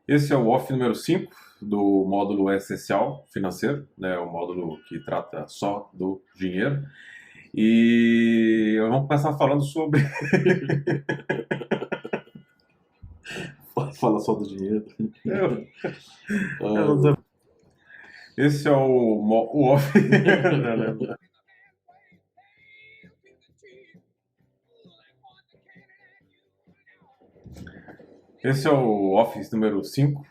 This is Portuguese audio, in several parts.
Esse é o off número 5 do módulo essencial financeiro, né? O módulo que trata só do dinheiro. E vamos começar falando sobre. Fala só do dinheiro. Eu- eu Ah, não tô- Esse é o off. Não, não, não. Esse é o Office número 5,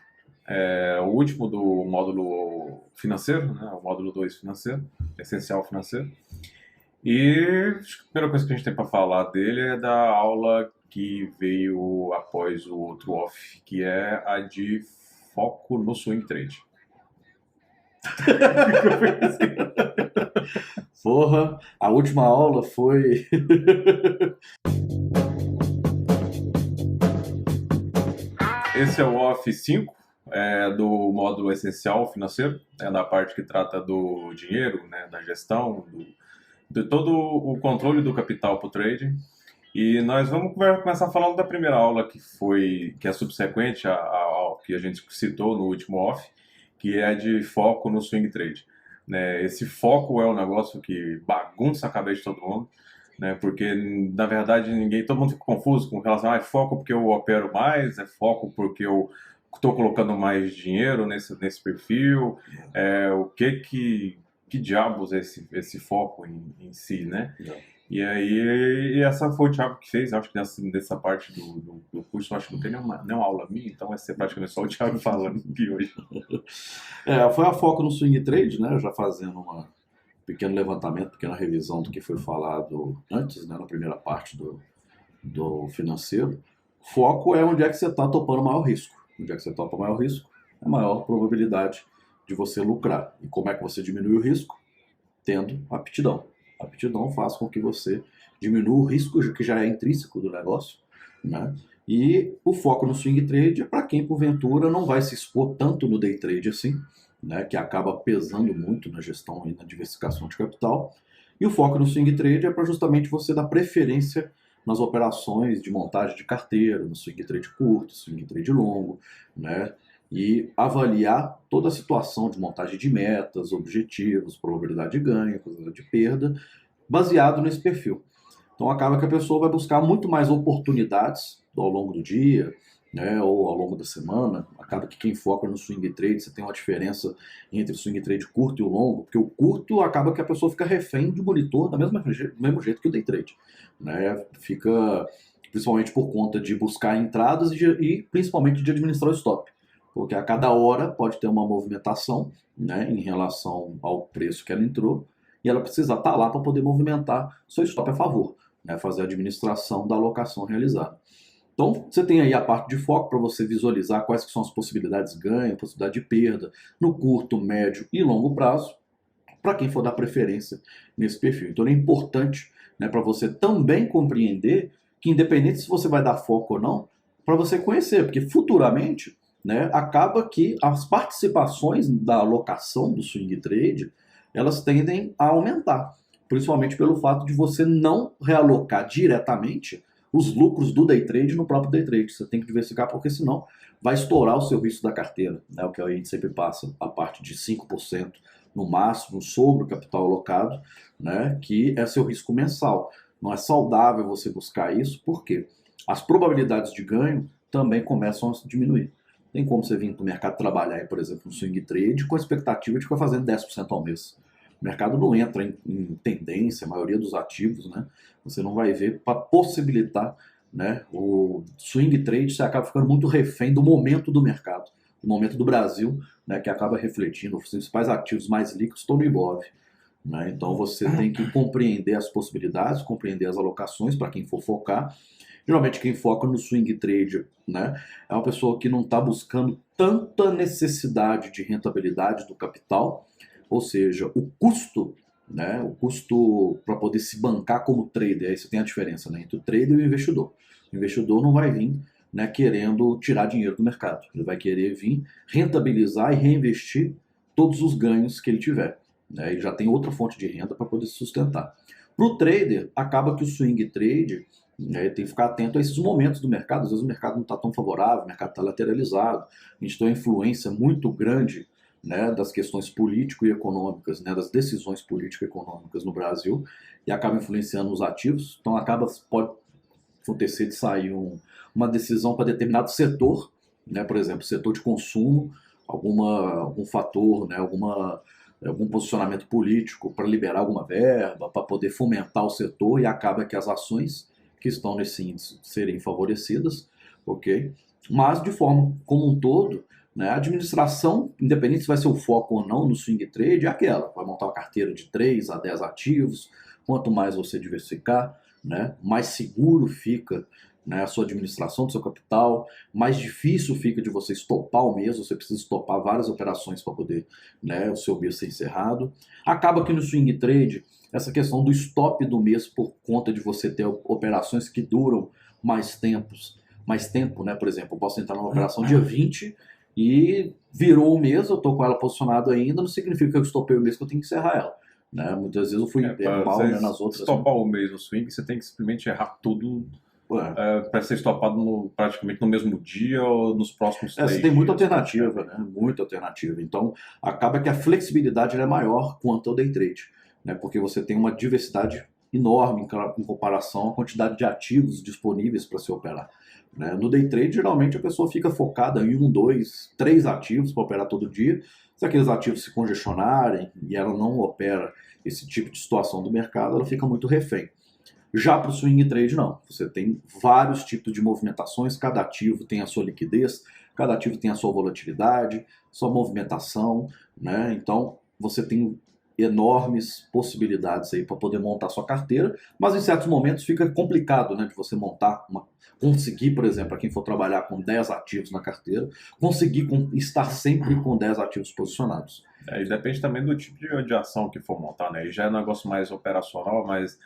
o último do módulo financeiro, né? O módulo 2 financeiro, essencial financeiro. E a primeira coisa que a gente tem para falar dele é da aula que veio após o outro off, que é a de foco no swing trade. porra, a última aula foi. Esse é o off 5 do módulo essencial financeiro, da parte que trata do dinheiro, né, da gestão, de todo o controle do capital para o trading. E nós vamos começar falando da primeira aula que é subsequente ao que a gente citou no último off, que é de foco no swing trade. Né? Esse foco é um negócio que bagunça a cabeça de todo mundo, né? Porque na verdade todo mundo fica confuso com relação a é foco porque eu opero mais, é foco porque eu estou colocando mais dinheiro nesse perfil, o que diabos é esse foco em si, né? E aí, essa foi o Thiago que fez, acho que nessa parte do curso, acho que não tem nenhuma aula minha, então vai ser praticamente só o Thiago falando aqui hoje. Foi a foco no swing trade, né? Já fazendo um pequeno levantamento, pequena revisão do que foi falado antes, né? Na primeira parte do financeiro. Foco é onde é que você está topando maior risco. Onde é que você topa maior risco, é maior probabilidade de você lucrar. E como é que você diminui o risco? Tendo aptidão. A aptidão faz com que você diminua o risco que já é intrínseco do negócio, né? E o foco no swing trade é para quem, porventura, não vai se expor tanto no day trade assim, né? Que acaba pesando muito na gestão e na diversificação de capital. E o foco no swing trade é para justamente você dar preferência nas operações de montagem de carteira, no swing trade curto, swing trade longo, né? E avaliar toda a situação de montagem de metas, objetivos, probabilidade de ganho, probabilidade de perda, baseado nesse perfil. Então acaba que a pessoa vai buscar muito mais oportunidades ao longo do dia, né, ou ao longo da semana. Acaba que quem foca no swing trade, você tem uma diferença entre o swing trade curto e o longo, porque o curto acaba que a pessoa fica refém de monitor do mesmo jeito que o day trade, né? Fica principalmente por conta de buscar entradas e principalmente de administrar o stop. Porque a cada hora pode ter uma movimentação, né, em relação ao preço que ela entrou, e ela precisa estar lá para poder movimentar seu stop a favor, né, fazer a administração da alocação realizada. Então, você tem aí a parte de foco para você visualizar quais que são as possibilidades de ganho, possibilidade de perda no curto, médio e longo prazo, para quem for dar preferência nesse perfil. Então, é importante, né, para você também compreender que, independente se você vai dar foco ou não, para você conhecer, porque futuramente, né, acaba que as participações da alocação do swing trade elas tendem a aumentar, principalmente pelo fato de você não realocar diretamente os lucros do day trade no próprio day trade. Você tem que diversificar, porque senão vai estourar o seu risco da carteira, né? O que a gente sempre passa, a parte de 5% no máximo sobre o capital alocado, né? Que é seu risco mensal. Não é saudável você buscar isso, porque as probabilidades de ganho também começam a diminuir. Tem como você vir para o mercado trabalhar, por exemplo, no swing trade com a expectativa de ficar fazendo 10% ao mês. O mercado não entra em tendência, a maioria dos ativos, né? Você não vai ver para possibilitar, né, o swing trade, você acaba ficando muito refém do momento do mercado, do momento do Brasil, né, que acaba refletindo os principais ativos mais líquidos estão no Ibov. Né? Então você tem que compreender as possibilidades, compreender as alocações para quem for focar. Geralmente quem foca no swing trade, né, é uma pessoa que não está buscando tanta necessidade de rentabilidade do capital, ou seja, o custo, né, o custo para poder se bancar como trader, aí você tem a diferença, né, entre o trader e o investidor. O investidor não vai vir, né, querendo tirar dinheiro do mercado, ele vai querer vir rentabilizar e reinvestir todos os ganhos que ele tiver. Né, ele já tem outra fonte de renda para poder se sustentar. Para o trader, acaba que o swing trade Tem que ficar atento a esses momentos do mercado. Às vezes o mercado não está tão favorável, o mercado está lateralizado. A gente tem uma influência muito grande, né, das questões político e econômicas, né, das decisões político-econômicas no Brasil, e acaba influenciando os ativos. Então pode acontecer de sair uma decisão para determinado setor, né, por exemplo, setor de consumo, algum fator, né, algum posicionamento político para liberar alguma verba, para poder fomentar o setor, e acaba que as ações que estão nesse índice serem favorecidas, ok? Mas, de forma como um todo, né, a administração, independente se vai ser o foco ou não no swing trade, é aquela, vai montar uma carteira de 3 a 10 ativos, quanto mais você diversificar, né, mais seguro fica, né, a sua administração do seu capital, mais difícil fica de você estopar o mês, você precisa estopar várias operações para poder, né, o seu mês ser encerrado. Acaba que no swing trade, essa questão do stop do mês por conta de você ter operações que duram mais tempo, né? Por exemplo, eu posso entrar numa operação dia 20 e virou o mês, eu estou com ela posicionada ainda, não significa que eu estopei o mês que eu tenho que encerrar ela. Né? Muitas vezes eu fui mal, né, nas outras. Estopar o mês no swing, você tem que simplesmente errar tudo para ser estopado praticamente no mesmo dia ou nos próximos 3 você tem muita dias, alternativa, né? Muita alternativa. Então, acaba que a flexibilidade é maior quanto ao day trade, né? Porque você tem uma diversidade enorme em comparação à quantidade de ativos disponíveis para se operar. Né? No day trade, geralmente a pessoa fica focada em 1, 2, 3 ativos para operar todo dia. Se aqueles ativos se congestionarem e ela não opera esse tipo de situação do mercado, ela fica muito refém. Já para o swing trade, não. Você tem vários tipos de movimentações, cada ativo tem a sua liquidez, cada ativo tem a sua volatilidade, sua movimentação, né? Então, você tem enormes possibilidades aí para poder montar sua carteira, mas em certos momentos fica complicado, né, de você conseguir, por exemplo, para quem for trabalhar com 10 ativos na carteira, conseguir estar sempre com 10 ativos posicionados. E depende também do tipo de ação que for montar, né? E já é um negócio mais operacional, mas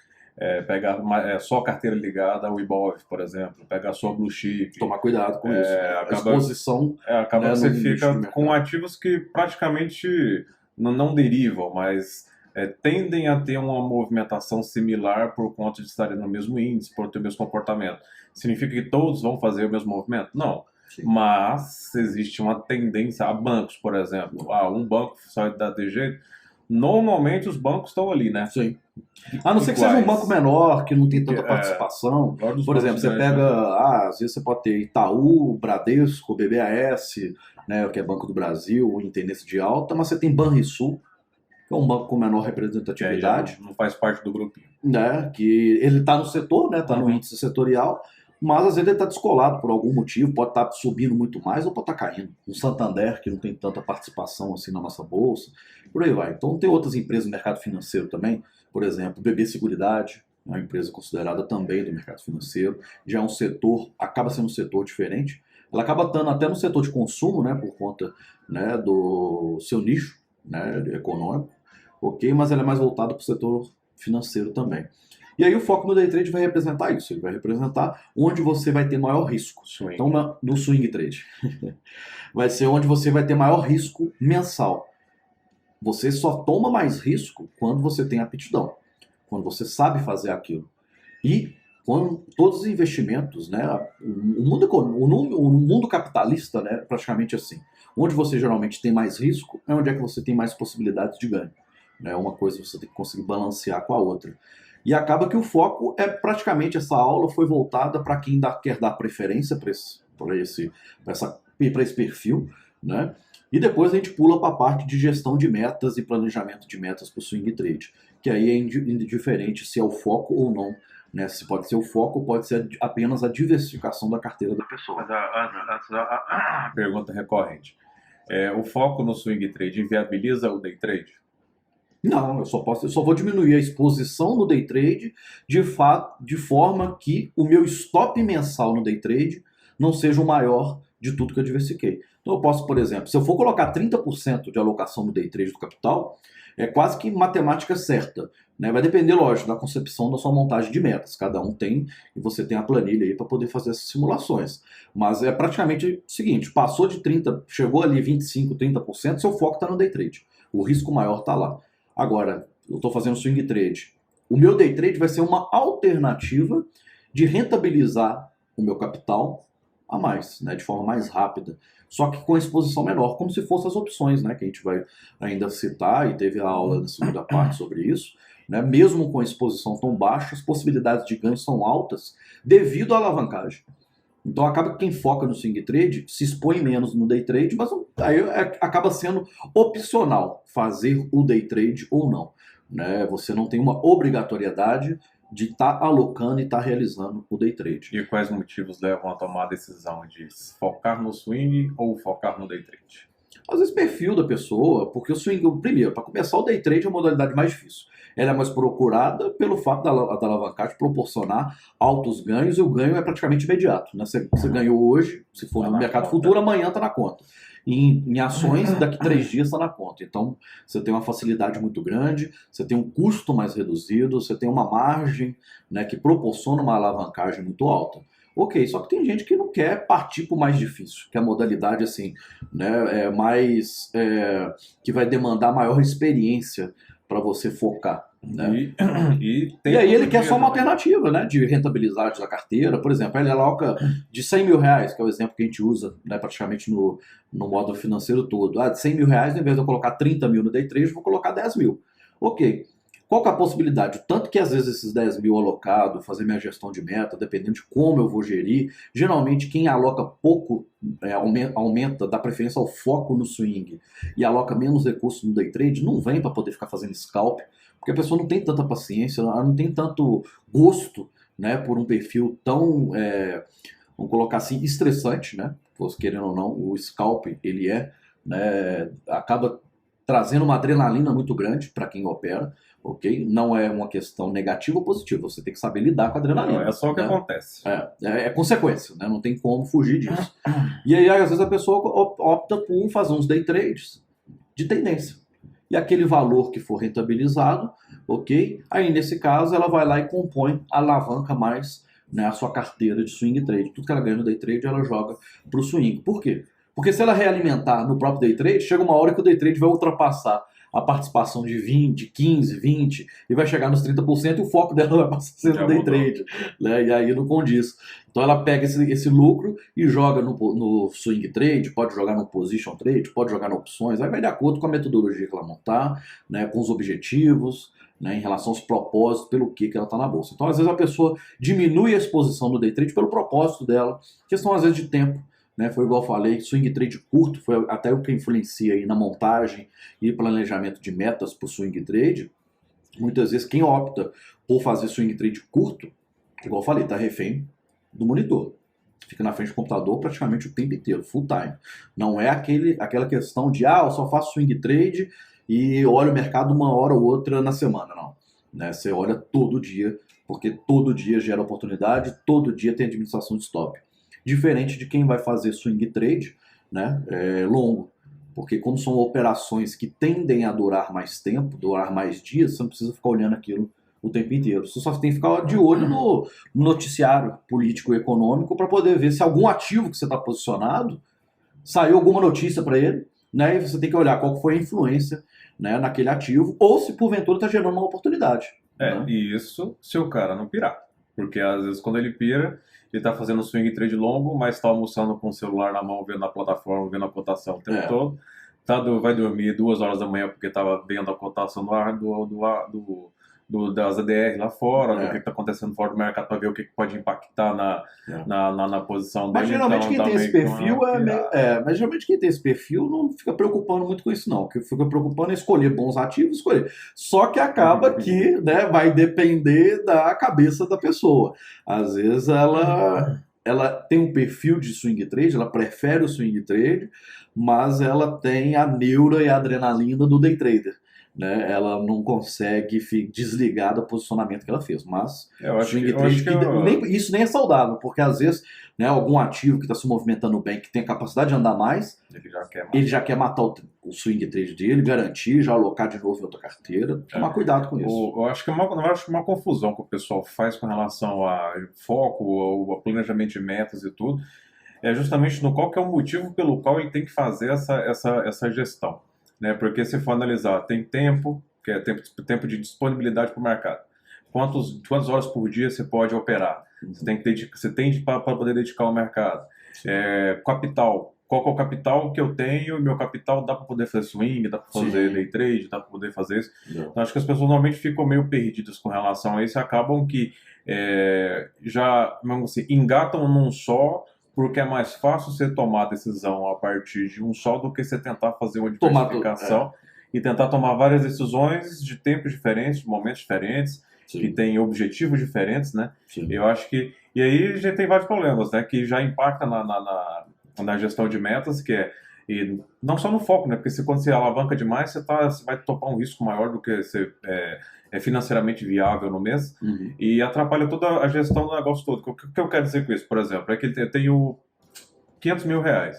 pegar só a carteira ligada ao IBOV, por exemplo, pegar só Blue Chip. Tomar cuidado com isso. A exposição. Acaba que você fica com ativos que praticamente não derivam, mas tendem a ter uma movimentação similar por conta de estarem no mesmo índice, por ter o mesmo comportamento. Significa que todos vão fazer o mesmo movimento? Não. Sim. Mas existe uma tendência a bancos, por exemplo. Um banco só dá de jeito. Normalmente os bancos estão ali, né? Sim. A não ser que seja um banco menor, que não tem tanta participação. Por exemplo, você pega, às vezes você pode ter Itaú, Bradesco, BBAS, né, que é Banco do Brasil, em tendência de alta, mas você tem Banrisul, que é um banco com menor representatividade. Não faz parte do grupinho. Né, que ele está no setor, né, está no índice setorial, mas às vezes ele está descolado por algum motivo, pode estar subindo muito mais ou pode estar caindo. Um Santander, que não tem tanta participação assim na nossa bolsa, por aí vai. Então tem outras empresas no mercado financeiro também, por exemplo, BB Seguridade, uma empresa considerada também do mercado financeiro, já é um setor, acaba sendo um setor diferente. Ela acaba estando até no setor de consumo, né, por conta, né, do seu nicho, né, econômico, ok? Mas ela é mais voltada para o setor financeiro também. E aí o foco no day trade vai representar isso, ele vai representar onde você vai ter maior risco. Swing. Então, no swing trade, vai ser onde você vai ter maior risco mensal. Você só toma mais risco quando você tem aptidão, quando você sabe fazer aquilo. E quando todos os investimentos, né, o mundo capitalista, né, praticamente assim, onde você geralmente tem mais risco, é onde é que você tem mais possibilidades de ganho. Né? Uma coisa você tem que conseguir balancear com a outra. E acaba que o foco praticamente, essa aula foi voltada para quem quer dar preferência para esse perfil, né? E depois a gente pula para a parte de gestão de metas e planejamento de metas para o swing trade, que aí é indiferente se é o foco ou não, né? Se pode ser o foco, pode ser apenas a diversificação da carteira da pessoa. Pergunta recorrente. O foco no swing trade inviabiliza o day trade? Não, eu só vou diminuir a exposição no day trade de forma que o meu stop mensal no day trade não seja o maior de tudo que eu diversifiquei. Então eu posso, por exemplo, se eu for colocar 30% de alocação no day trade do capital, é quase que matemática certa. Né? Vai depender, lógico, da concepção da sua montagem de metas. Cada um tem, e você tem a planilha aí para poder fazer essas simulações. Mas é praticamente o seguinte, passou de 30%, chegou ali 25%, 30%, seu foco está no day trade. O risco maior está lá. Agora, eu estou fazendo swing trade. O meu day trade vai ser uma alternativa de rentabilizar o meu capital a mais, né, de forma mais rápida, só que com exposição menor, como se fossem as opções, né, que a gente vai ainda citar, e teve a aula na segunda parte sobre isso, né, mesmo com exposição tão baixa, as possibilidades de ganho são altas devido à alavancagem. Então acaba que quem foca no swing trade se expõe menos no day trade, mas aí acaba sendo opcional fazer o day trade ou não, né? Você não tem uma obrigatoriedade de estar alocando e estar realizando o day trade. E quais motivos levam a tomar a decisão de focar no swing ou focar no day trade? Às vezes perfil da pessoa, porque o swing, primeiro, para começar o day trade é a modalidade mais difícil. Ela é mais procurada pelo fato da alavancagem proporcionar altos ganhos e o ganho é praticamente imediato, né? Você ganhou hoje, se for no mercado futuro, amanhã está na conta. Em ações, daqui 3 dias está na conta. Então, você tem uma facilidade muito grande, você tem um custo mais reduzido, você tem uma margem, né, que proporciona uma alavancagem muito alta. Ok, só que tem gente que não quer partir para o mais difícil, que é a modalidade assim, né, que vai demandar maior experiência para você focar. Né? E aí ele quer só uma alternativa, né, de rentabilidade da carteira. Por exemplo, ele aloca de 100 mil reais, que é o exemplo que a gente usa, né, praticamente no módulo financeiro todo. De 100 mil reais, ao invés de eu colocar 30 mil no day trade, eu vou colocar 10 mil. Ok. Qual que é a possibilidade? Tanto que às vezes esses 10 mil alocado, fazer minha gestão de meta, dependendo de como eu vou gerir, geralmente quem aloca pouco aumenta, dá preferência ao foco no swing e aloca menos recursos no day trade, não vem para poder ficar fazendo scalp, porque a pessoa não tem tanta paciência, ela não tem tanto gosto, né, por um perfil tão, vamos colocar assim, estressante, né? Querendo ou não, o scalp, ele né, acaba trazendo uma adrenalina muito grande para quem opera. Ok? Não é uma questão negativa ou positiva, você tem que saber lidar com a adrenalina. Não, é só o que acontece. É consequência, né? Não tem como fugir disso. E aí, às vezes, a pessoa opta por fazer uns day trades de tendência. E aquele valor que for rentabilizado, ok? Aí, nesse caso, ela vai lá e compõe, alavanca mais, né, a sua carteira de swing trade. Tudo que ela ganha no day trade, ela joga para o swing. Por quê? Porque se ela realimentar no próprio day trade, chega uma hora que o day trade vai ultrapassar a participação de 20, 15, 20 e vai chegar nos 30% e o foco dela vai passar a ser no day trade, né? E aí não condiz. Então ela pega esse lucro e joga no swing trade, pode jogar no position trade, pode jogar em opções, aí vai de acordo com a metodologia que ela montar, né, com os objetivos, né, em relação aos propósitos, pelo que ela está na bolsa. Então às vezes a pessoa diminui a exposição no day trade pelo propósito dela, questão às vezes de tempo. Né, foi igual eu falei, swing trade curto foi até o que influencia aí na montagem e planejamento de metas para o swing trade. Muitas vezes quem opta por fazer swing trade curto, igual eu falei, está refém do monitor. Fica na frente do computador praticamente o tempo inteiro, full time. Não é aquela questão de, eu só faço swing trade e olho o mercado uma hora ou outra na semana, não. Né, você olha todo dia, porque todo dia gera oportunidade, todo dia tem administração de stop. Diferente de quem vai fazer swing trade, né, longo. Porque como são operações que tendem a durar mais tempo, durar mais dias, você não precisa ficar olhando aquilo o tempo inteiro. Você só tem que ficar de olho no noticiário político e econômico para poder ver se algum ativo que você está posicionado saiu alguma notícia para ele, né, e você tem que olhar qual foi a influência, né, naquele ativo, ou se porventura está gerando uma oportunidade. Né? E isso se o cara não pirar. Porque às vezes quando ele pira, ele tá fazendo swing trade longo, mas tá almoçando com o celular na mão, vendo a plataforma, vendo a cotação o tempo todo. Vai dormir 2 horas da manhã porque tava vendo a cotação das ADR lá fora, do que tá acontecendo fora do mercado, para ver o que pode impactar na posição dele. Mas geralmente quem tem esse perfil mas geralmente quem tem esse perfil não fica preocupando muito com isso, não. O que fica preocupando é escolher bons ativos, escolher. Só que acaba que, né, vai depender da cabeça da pessoa. Às vezes ela tem um perfil de swing trade, ela prefere o swing trade, mas ela tem a neura e a adrenalina do day trader. Né, ela não consegue desligar do posicionamento que ela fez, mas isso nem é saudável, porque às vezes, né, algum ativo que está se movimentando bem, que tem a capacidade de andar mais, ele já quer matar o swing trade dele, garantir, já alocar de novo em outra carteira. Tomar cuidado com isso. Eu acho que uma confusão que o pessoal faz com relação a foco, ou a planejamento de metas e tudo, é justamente no qual que é o motivo pelo qual ele tem que fazer essa gestão. Né, porque se for analisar, tem tempo, que é tempo de disponibilidade para o mercado. Quantas horas por dia você pode operar? Você tem para poder dedicar ao mercado. Capital. Qual que é o capital que eu tenho? E meu capital dá para poder fazer swing, dá para fazer Sim. day trade, dá para poder fazer isso. Não. Então, acho que as pessoas normalmente ficam meio perdidas com relação a isso e acabam que já, vamos assim, engatam num só, porque é mais fácil você tomar a decisão a partir de um só do que você tentar fazer uma diversificação e tentar tomar várias decisões de tempos diferentes, de momentos diferentes, que Sim. têm objetivos diferentes, né? Sim. Eu acho que... E aí já tem vários problemas, né? Que já impacta na gestão de metas, e não só no foco, né? Porque quando você alavanca demais, você vai topar um risco maior do que você é financeiramente viável no mês, Uhum. e atrapalha toda a gestão do negócio todo. O que eu quero dizer com isso, por exemplo, é que eu tenho 500 mil reais,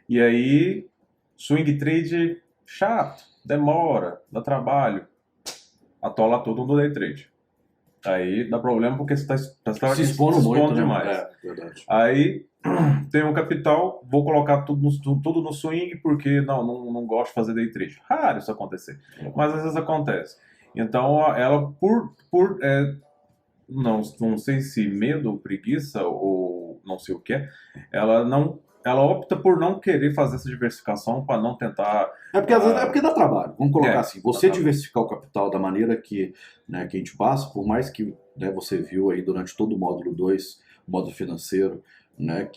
e aí swing trade chato, demora, dá trabalho, atola tudo no day trade. Aí dá problema porque você está Se expondo muito, demais. Né? Verdade. Aí tem um capital, vou colocar tudo no swing porque não gosto de fazer day trade. Raro isso acontecer, mas às vezes acontece. Então ela, não sei se medo ou preguiça ou não sei o que ela opta por não querer fazer essa diversificação para não tentar... Às vezes, porque dá trabalho. Vamos colocar assim, você dá diversificar o capital da maneira que, né, que a gente passa, por mais que, né, você viu aí durante todo o módulo 2, o módulo financeiro, né,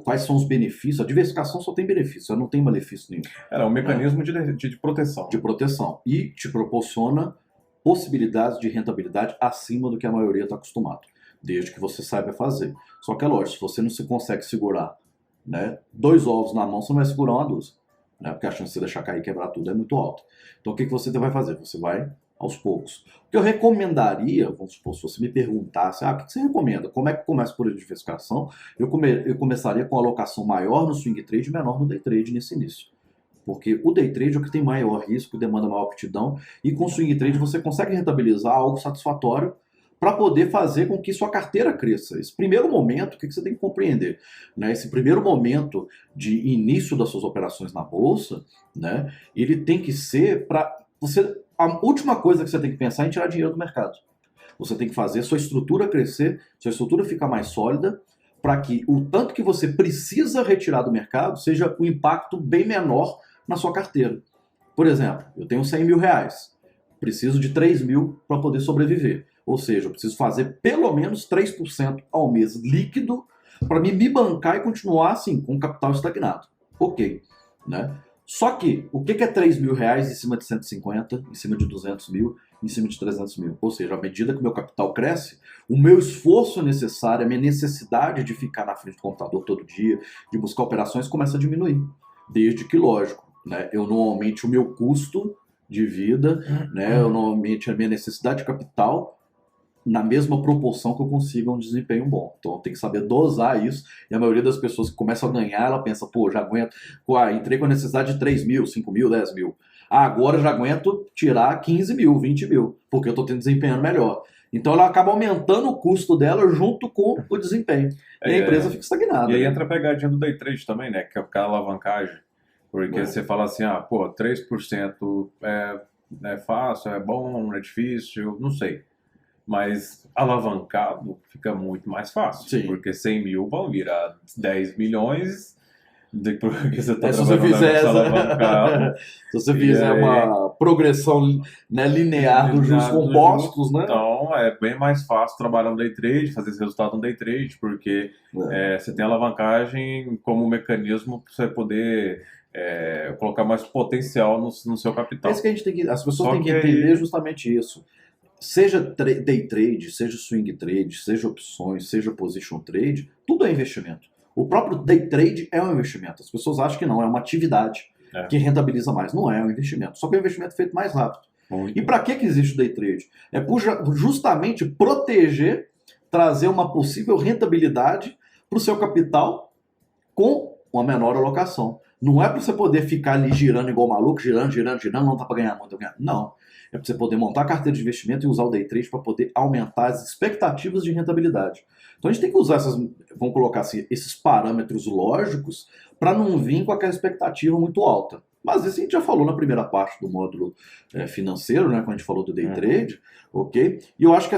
quais são os benefícios. A diversificação só tem benefício, ela não tem malefício nenhum. É um mecanismo de proteção. De proteção. E te proporciona possibilidades de rentabilidade acima do que a maioria está acostumado, desde que você saiba fazer. Só que é lógico, se você não se consegue segurar, né, 2 ovos na mão, você não vai segurar uma dúzia, né, porque a chance de você deixar cair e quebrar tudo é muito alta. Então o que você vai fazer? Você vai aos poucos. O que eu recomendaria, vamos supor, se você me perguntasse, o que você recomenda? Como é que começa por diversificação? Eu começaria com alocação maior no swing trade e menor no day trade nesse início. Porque o day trade é o que tem maior risco, demanda maior aptidão, e com o swing trade você consegue rentabilizar algo satisfatório para poder fazer com que sua carteira cresça. Esse primeiro momento, o que você tem que compreender? Né? Esse primeiro momento de início das suas operações na bolsa, né, ele tem que ser para você... A última coisa que você tem que pensar é em tirar dinheiro do mercado. Você tem que fazer sua estrutura crescer, sua estrutura ficar mais sólida, para que o tanto que você precisa retirar do mercado seja um impacto bem menor na sua carteira. Por exemplo, eu tenho 100 mil reais, preciso de 3 mil para poder sobreviver. Ou seja, eu preciso fazer pelo menos 3% ao mês líquido para me bancar e continuar assim, com o capital estagnado. Ok, né? Só que, o que é 3 mil reais em cima de 150, em cima de 200 mil, em cima de 300 mil? Ou seja, à medida que o meu capital cresce, o meu esforço necessário, a minha necessidade de ficar na frente do computador todo dia, de buscar operações, começa a diminuir. Desde que, lógico, né, eu normalmente o meu custo de vida, né, eu normalmente a minha necessidade de capital na mesma proporção que eu consiga um desempenho bom. Então tem que saber dosar isso, e a maioria das pessoas que começam a ganhar, ela pensa, já aguento, entrei com a necessidade de 3 mil, 5 mil, 10 mil. Agora já aguento tirar 15 mil, 20 mil, porque eu estou tendo desempenho melhor. Então ela acaba aumentando o custo dela junto com o desempenho. E a empresa fica estagnada. E aí entra a pegadinha do day trade também, né? Que é a alavancagem. Porque você fala assim, 3% é fácil, é bom, é difícil, não sei. Mas alavancado fica muito mais fácil. Sim. Porque 100 mil vão virar 10 milhões, porque você está se você fizer alavancado. Se você fizer uma progressão, né, linear dos juros compostos, né? Então é bem mais fácil trabalhar no day trade, fazer esse resultado no day trade, porque você tem alavancagem como mecanismo para você poder colocar mais potencial no seu capital. É isso que a gente tem que... As pessoas têm que entender justamente isso. Seja day trade, seja swing trade, seja opções, seja position trade, tudo é investimento. O próprio day trade é um investimento. As pessoas acham que não, é uma atividade que rentabiliza mais. Não é um investimento, só que é um investimento feito mais rápido. E para que existe o day trade? É por justamente proteger, trazer uma possível rentabilidade para o seu capital com uma menor alocação. Não é para você poder ficar ali girando igual maluco, girando, não dá para ganhar muito. Não. É para você poder montar a carteira de investimento e usar o day trade para poder aumentar as expectativas de rentabilidade. Então a gente tem que usar vamos colocar assim, esses parâmetros lógicos para não vir com aquela expectativa muito alta. Mas isso a gente já falou na primeira parte do módulo financeiro, né, quando a gente falou do day trade, ok? E eu acho que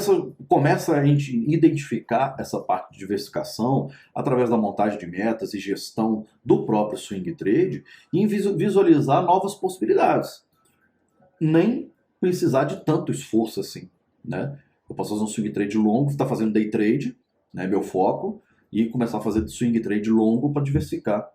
começa a gente identificar essa parte de diversificação através da montagem de metas e gestão do próprio swing trade e em visualizar novas possibilidades. Nem precisar de tanto esforço assim, né? Eu posso fazer um swing trade longo, estar fazendo day trade, né, meu foco, e começar a fazer swing trade longo para diversificar.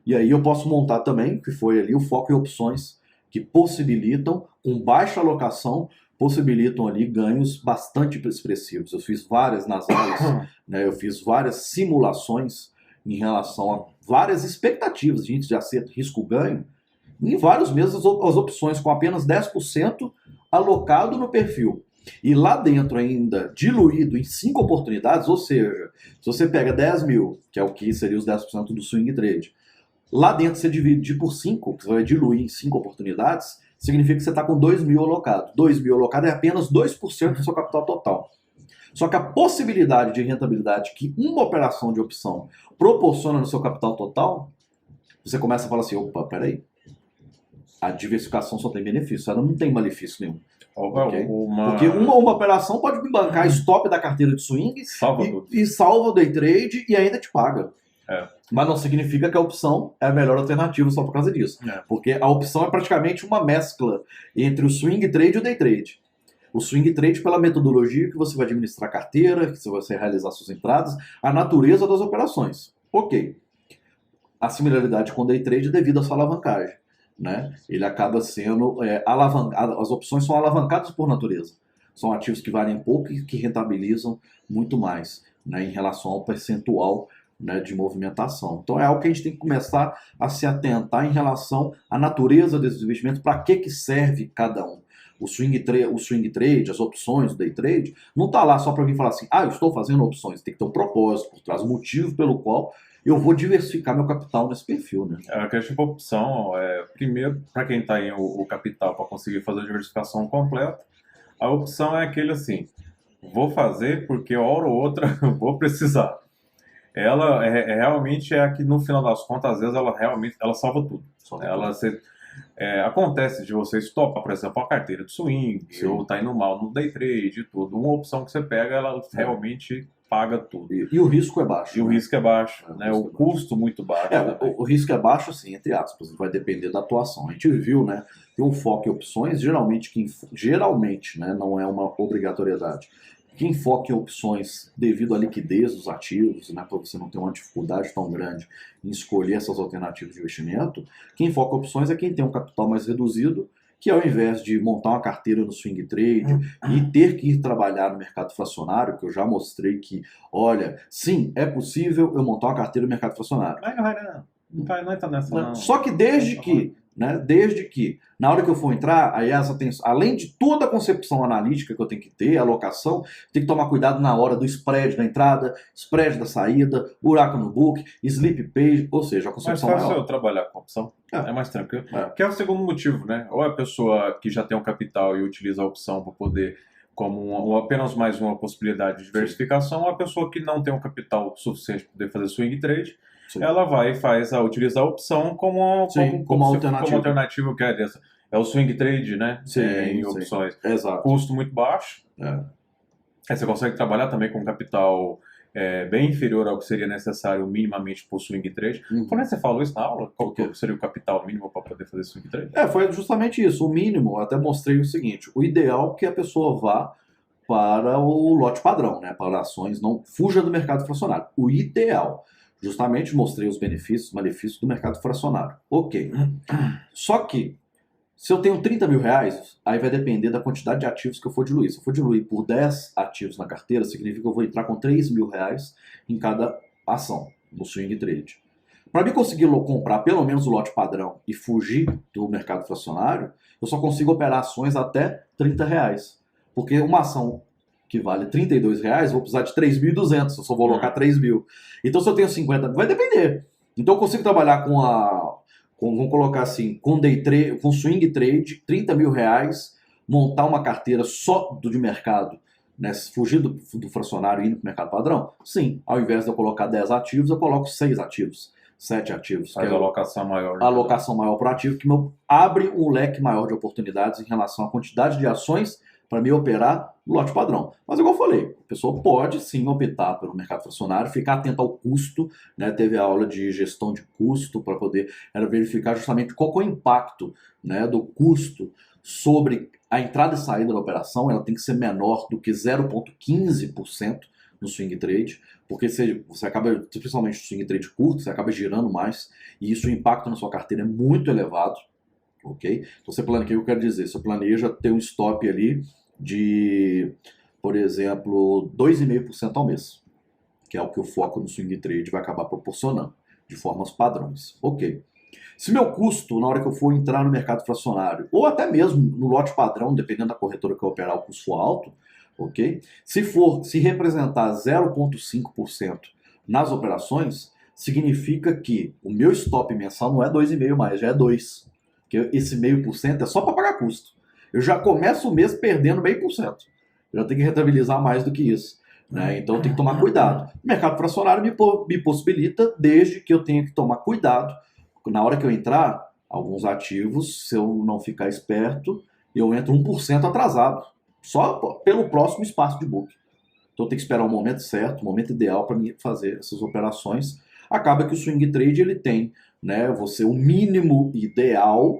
E aí eu posso montar também, que foi ali o foco em opções que possibilitam, com baixa alocação, possibilitam ali ganhos bastante expressivos. Eu fiz várias nas aulas, né, eu fiz várias simulações em relação a várias expectativas de índice de acerto, risco-ganho, em vários meses as opções com apenas 10% alocado no perfil. E lá dentro ainda diluído em 5 oportunidades, ou seja, se você pega 10 mil, que é o que seria os 10% do swing trade, lá dentro você divide por 5, que você vai diluir em 5 oportunidades, significa que você está com 2 mil alocado. 2 mil alocado é apenas 2% do seu capital total. Só que a possibilidade de rentabilidade que uma operação de opção proporciona no seu capital total, você começa a falar assim, opa, peraí, a diversificação só tem benefício, ela não tem malefício nenhum. Okay? Porque uma operação pode me bancar stop da carteira de swing e salva o day trade e ainda te paga. Mas não significa que a opção é a melhor alternativa só por causa disso. Porque a opção é praticamente uma mescla entre o swing trade e o day trade. O swing trade pela metodologia que você vai administrar a carteira, que você vai realizar suas entradas, a natureza das operações. Ok. A similaridade com o day trade é devido à sua alavancagem. Né? Ele acaba sendo alavancado, as opções são alavancadas por natureza. São ativos que valem pouco e que rentabilizam muito mais, né, em relação ao percentual, né, de movimentação. Então é algo que a gente tem que começar a se atentar em relação à natureza desses investimentos, para que serve cada um. O swing trade, as opções, o day trade, não está lá só para mim falar assim, eu estou fazendo opções. Tem que ter um propósito por trás, um motivo pelo qual eu vou diversificar meu capital nesse perfil, né? A questão de opção, primeiro, para quem está em o capital para conseguir fazer a diversificação completa, a opção é aquele assim, vou fazer porque hora ou outra vou precisar. Ela realmente é a que, no final das contas, às vezes ela salva tudo. Acontece de você stopar, por exemplo, a carteira de swing, Sim. ou tá indo mal no day trade e tudo. Uma opção que você pega, ela realmente paga tudo. E o risco é baixo. E o risco é baixo, né? O custo muito baixo. O risco é baixo, assim, entre aspas, vai depender da atuação. A gente viu, né, que o foco em opções, geralmente, né, não é uma obrigatoriedade. Quem foca em opções devido à liquidez dos ativos, né, para você não ter uma dificuldade tão grande em escolher essas alternativas de investimento, quem foca em opções é quem tem um capital mais reduzido, que ao invés de montar uma carteira no swing trade e ter que ir trabalhar no mercado fracionário, que eu já mostrei que, olha, sim, é possível eu montar uma carteira no mercado fracionário. Não vai entrar nessa, não. Só que desde que, na hora que eu for entrar, além de toda a concepção analítica que eu tenho que ter, alocação, tem que tomar cuidado na hora do spread da entrada, spread da saída, buraco no book, sleep page, ou seja, a concepção maior. Mais fácil eu trabalhar com opção, é mais tranquilo. Que é o segundo motivo, né? Ou a pessoa que já tem um capital e utiliza a opção para poder, como apenas mais uma possibilidade de diversificação, ou a pessoa que não tem um capital suficiente para poder fazer swing trade, Sim. ela vai e utilizar a opção como alternativa que é dessa. É o swing trade, né? Sim, em opções. Exato. Custo muito baixo. Aí você consegue trabalhar também com capital bem inferior ao que seria necessário minimamente para o swing trade. Como é que você falou isso na aula? Qual que seria o capital mínimo para poder fazer swing trade? Foi justamente isso. O mínimo, até mostrei o seguinte, o ideal é que a pessoa vá para o lote padrão, né? Para ações, não fuja do mercado fracionário. O ideal. Justamente mostrei os benefícios, malefícios do mercado fracionário. Ok. Só que, se eu tenho 30 mil reais, aí vai depender da quantidade de ativos que eu for diluir. Se eu for diluir por 10 ativos na carteira, significa que eu vou entrar com 3 mil reais em cada ação, no swing trade. Para mim conseguir comprar pelo menos o lote padrão e fugir do mercado fracionário, eu só consigo operar ações até 30 reais. Porque uma ação que vale 32 reais, eu vou precisar de 3.200, eu só vou alocar 3 mil. Então, se eu tenho 50, vai depender. Então, eu consigo trabalhar vamos colocar assim, com day trade, com swing trade, 30 mil reais, montar uma carteira só de mercado, né, fugir do fracionário e ir para o mercado padrão? Sim, ao invés de eu colocar 10 ativos, eu coloco 6 ativos. 7 ativos. Faz que é alocação maior. a alocação maior para ativo, que abre um leque maior de oportunidades em relação à quantidade de ações para me operar no lote padrão. Mas, igual eu falei, a pessoa pode sim optar pelo mercado fracionário, ficar atento ao custo, né? Teve a aula de gestão de custo para poder verificar justamente qual é o impacto, né, do custo sobre a entrada e saída da operação. Ela tem que ser menor do que 0,15% no swing trade, porque você acaba, principalmente no swing trade curto, você acaba girando mais, e isso o impacto na sua carteira é muito elevado, ok? Então você planeja, o que eu quero dizer? Você planeja ter um stop ali de, por exemplo, 2,5% ao mês, que é o que o foco no swing trade vai acabar proporcionando, de formas padrões, ok? Se meu custo, na hora que eu for entrar no mercado fracionário, ou até mesmo no lote padrão, dependendo da corretora que eu operar, o custo for alto, ok? Se representar 0,5% nas operações, significa que o meu stop mensal não é 2,5 mais, já é 2. Porque esse 0,5% é só para pagar custo. Eu já começo o mês perdendo 0,5%. Eu já tenho que rentabilizar mais do que isso. Né? Então eu tenho que tomar cuidado. O mercado fracionário me possibilita, desde que eu tenha que tomar cuidado. Na hora que eu entrar, alguns ativos, se eu não ficar esperto, eu entro 1% atrasado. Só pelo próximo espaço de book. Então eu tenho que esperar o momento certo, o momento ideal para fazer essas operações. Acaba que o swing trade ele tem, né, o mínimo ideal,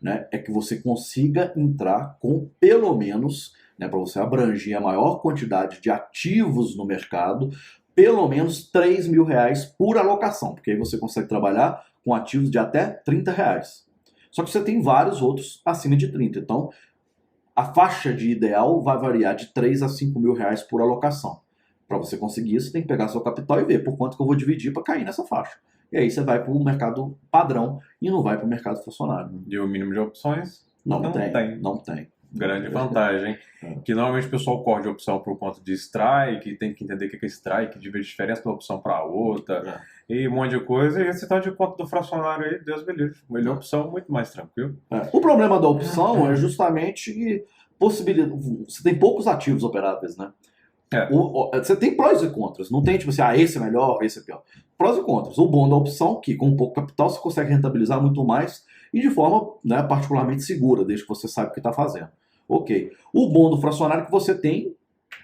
né, é que você consiga entrar com pelo menos, né, para você abranger a maior quantidade de ativos no mercado, pelo menos R$3.000 por alocação, porque aí você consegue trabalhar com ativos de até R$30. Só que você tem vários outros acima de 30. Então, a faixa de ideal vai variar de 3 a 5 mil reais por alocação. Para você conseguir isso, você tem que pegar seu capital e ver por quanto que eu vou dividir para cair nessa faixa. E aí você vai para o mercado padrão e não vai para o mercado fracionário. E o mínimo de opções? Não tem. Grande vantagem. Que normalmente o pessoal corre de opção por conta de strike, tem que entender o que é strike, de ver a diferença de uma opção para outra, e um monte de coisa. E esse tal de conta do fracionário aí, Deus me livre. Melhor opção, muito mais tranquilo. O problema da opção é justamente que você tem poucos ativos operáveis, né? Você tem prós e contras, não tem tipo assim, esse é melhor, esse é pior. Prós e contras. O bom da opção, que com pouco capital você consegue rentabilizar muito mais e de forma, né, particularmente segura, desde que você sabe o que está fazendo. Ok. O bom do fracionário é que você tem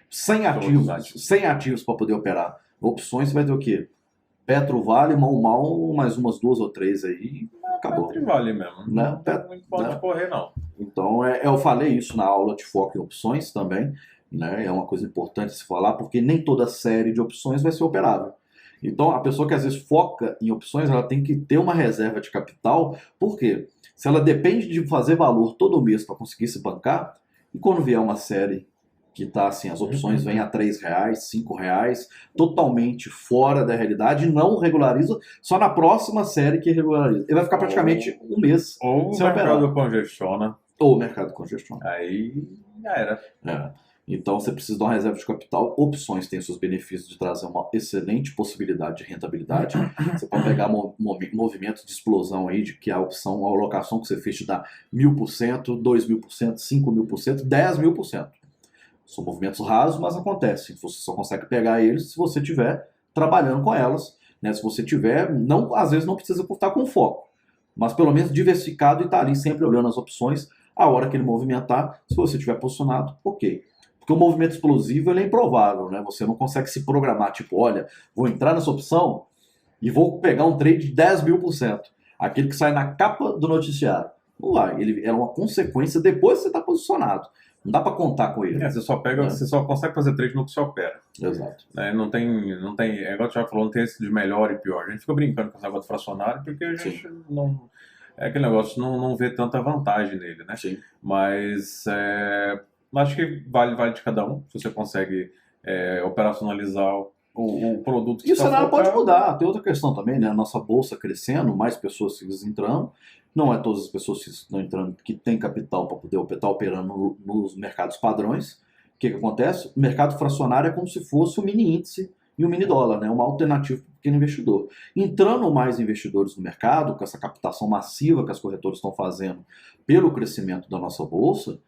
100 ativos para poder operar. Opções você vai ter o quê? Petro Vale, Mal, mais umas 2 ou 3 aí, acabou. Petro Vale mesmo. Não pode correr, não. Então, eu falei isso na aula de foco em opções também, né? É uma coisa importante se falar, porque nem toda série de opções vai ser operável. Então, a pessoa que às vezes foca em opções, ela tem que ter uma reserva de capital, porque se ela depende de fazer valor todo mês para conseguir se bancar, e quando vier uma série que está assim, as opções vêm a R$3, R$5, totalmente fora da realidade, não regulariza, só na próxima série que regulariza. Ele vai ficar praticamente um mês ou sem operar. Ou o mercado congestiona. Ou o mercado congestiona. Aí já era. Então você precisa de uma reserva de capital. Opções têm seus benefícios de trazer uma excelente possibilidade de rentabilidade. Você pode pegar movimentos de explosão aí, de que a opção, a alocação que você fez te dá 1.000%, 2.000%, 5.000%, 10.000%. São movimentos rasos, mas acontecem. Você só consegue pegar eles se você estiver trabalhando com elas. Né? Se você tiver, às vezes não precisa estar com foco, mas pelo menos diversificado e estar ali sempre olhando as opções. A hora que ele movimentar, se você estiver posicionado, ok. Porque o movimento explosivo ele é improvável, né? Você não consegue se programar, tipo, olha, vou entrar nessa opção e vou pegar um trade de 10.000%. Aquele que sai na capa do noticiário. Não vai, ele é uma consequência depois que você está posicionado. Não dá para contar com ele. Você só consegue fazer trade no que você opera. Exato. Não tem, é igual o Thiago falou, não tem esse de melhor e pior. A gente fica brincando com esse negócio de fracionário porque a gente não... É aquele negócio, não vê tanta vantagem nele, né? Sim. Mas acho que vale de cada um, se você consegue operacionalizar o produto que E o cenário pode mudar. Tem outra questão também, né? A nossa bolsa crescendo, mais pessoas entrando. Não é todas as pessoas que estão entrando que têm capital para poder estar operando nos mercados padrões. O que acontece? O mercado fracionário é como se fosse um mini índice e um mini dólar, né? Uma alternativa para o pequeno investidor. Entrando mais investidores no mercado, com essa captação massiva que as corretoras estão fazendo pelo crescimento da nossa bolsa, o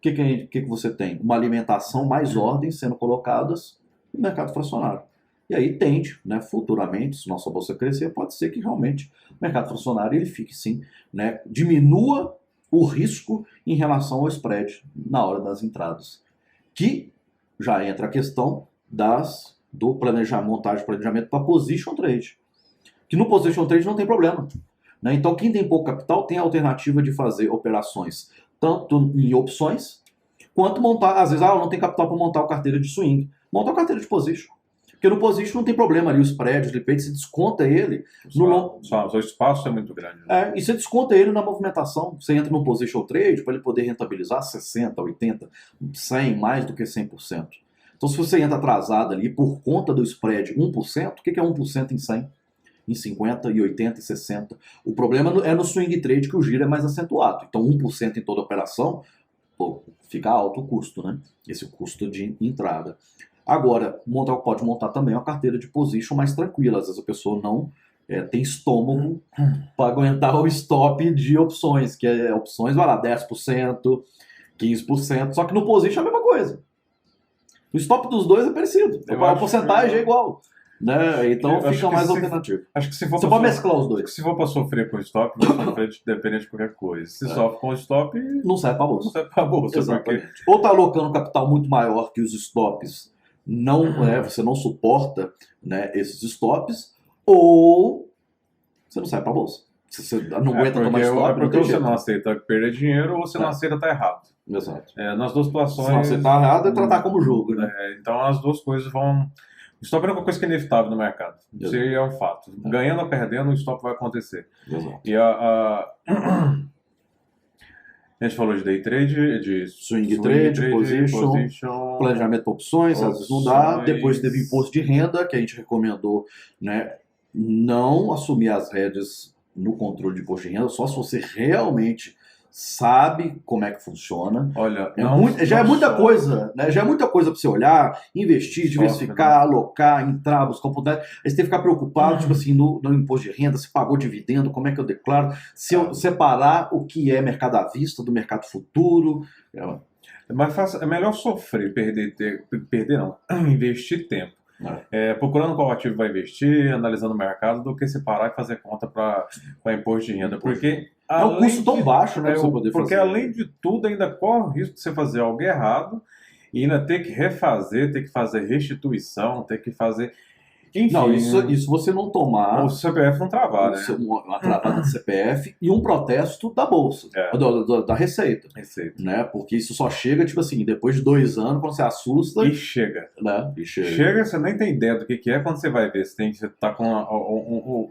que você tem? Uma alimentação, mais ordens sendo colocadas no mercado fracionário. E aí tende, né, futuramente, se nossa bolsa crescer, pode ser que realmente o mercado fracionário ele fique sim, né, diminua o risco em relação ao spread na hora das entradas. Que já entra a questão do planejamento, montagem de planejamento para position trade. Que no position trade não tem problema. Né? Então, quem tem pouco capital tem a alternativa de fazer operações tanto em opções, quanto montar, às vezes, eu não tenho capital para montar a carteira de swing. Monta a carteira de position. Porque no position não tem problema ali, o spread, o slip, você desconta ele. O espaço é muito grande. Né? E você desconta ele na movimentação. Você entra no position trade para ele poder rentabilizar 60, 80, 100, mais do que 100%. Então, se você entra atrasado ali por conta do spread 1%, o que é 1% em 100? Em 50, e 80, e 60. O problema é no swing trade que o giro é mais acentuado. Então, 1% em toda operação, fica alto o custo, né? Esse custo de entrada. Agora, pode montar também uma carteira de position mais tranquila. Às vezes a pessoa não tem estômago para aguentar o stop de opções, que opções vai lá 10%, 15%, só que no position é a mesma coisa. O stop dos dois é parecido, a porcentagem é igual. Né? Então fica mais alternativo. Acho que se for você pode mesclar os dois. Se for para sofrer com stop, vai sofrer dependendo de qualquer coisa. Se sofre com stop, não serve para bolsa. Não serve para bolsa. Exatamente. Porque... Ou está alocando capital muito maior que os stops, você não suporta, né, esses stops, ou você não sai para bolsa. Você não aguenta tomar stop. Porque você não aceita perder dinheiro ou você não aceita estar errado. Exato. Nas duas situações. Se não aceitar errado é tratar como jogo, né? Então as duas coisas vão. O stop é uma coisa que é inevitável no mercado. Isso é um fato. Ganhando ou perdendo, o stop vai acontecer. Exato. E a gente falou de day trade, de swing trade, position, planejamento para opções, às vezes não dá. Depois teve imposto de renda, que a gente recomendou, né, não assumir as rédeas no controle de imposto de renda, só se você realmente sabe como é que funciona. Olha, já é muita coisa, né? Já é muita coisa para você olhar, investir, diversificar, alocar, entrar, buscar oportunidade. Aí você tem que ficar preocupado, tipo assim, no imposto de renda, se pagou dividendo, como é que eu declaro, se eu separar o que é mercado à vista do mercado futuro. É melhor sofrer, perder não, investir tempo. Procurando qual ativo vai investir, analisando o mercado, do que separar e fazer conta para imposto de renda. Porque é um custo tão baixo, né? Porque além de tudo, ainda corre o risco de você fazer algo errado e ainda ter que refazer, ter que fazer restituição, ter que fazer. Enfim, não, isso você não tomar. O CPF não travar, né? Uma travada do CPF e um protesto da Bolsa, da Receita. Né? Porque isso só chega, tipo assim, depois de 2 anos, quando você assusta. E chega. Né? Chega, você nem tem ideia do que é quando você vai ver. Você tá com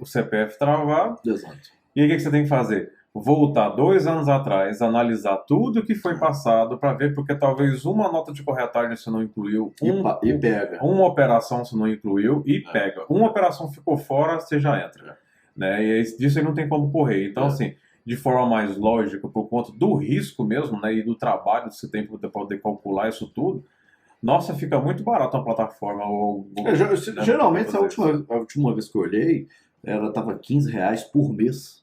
o CPF travado. Exato. E aí o que você tem que fazer? Voltar 2 anos atrás, analisar tudo que foi passado para ver, porque talvez uma nota de corretagem você não incluiu, e pega. Uma operação você não incluiu e pega. Uma operação ficou fora, você já entra. Né? E disso aí não tem como correr. Então, assim, de forma mais lógica, por conta do risco mesmo, né, e do trabalho que você tem para poder calcular isso tudo, nossa, fica muito barato a plataforma. Geralmente, a última vez que eu olhei, ela estava R$15 por mês.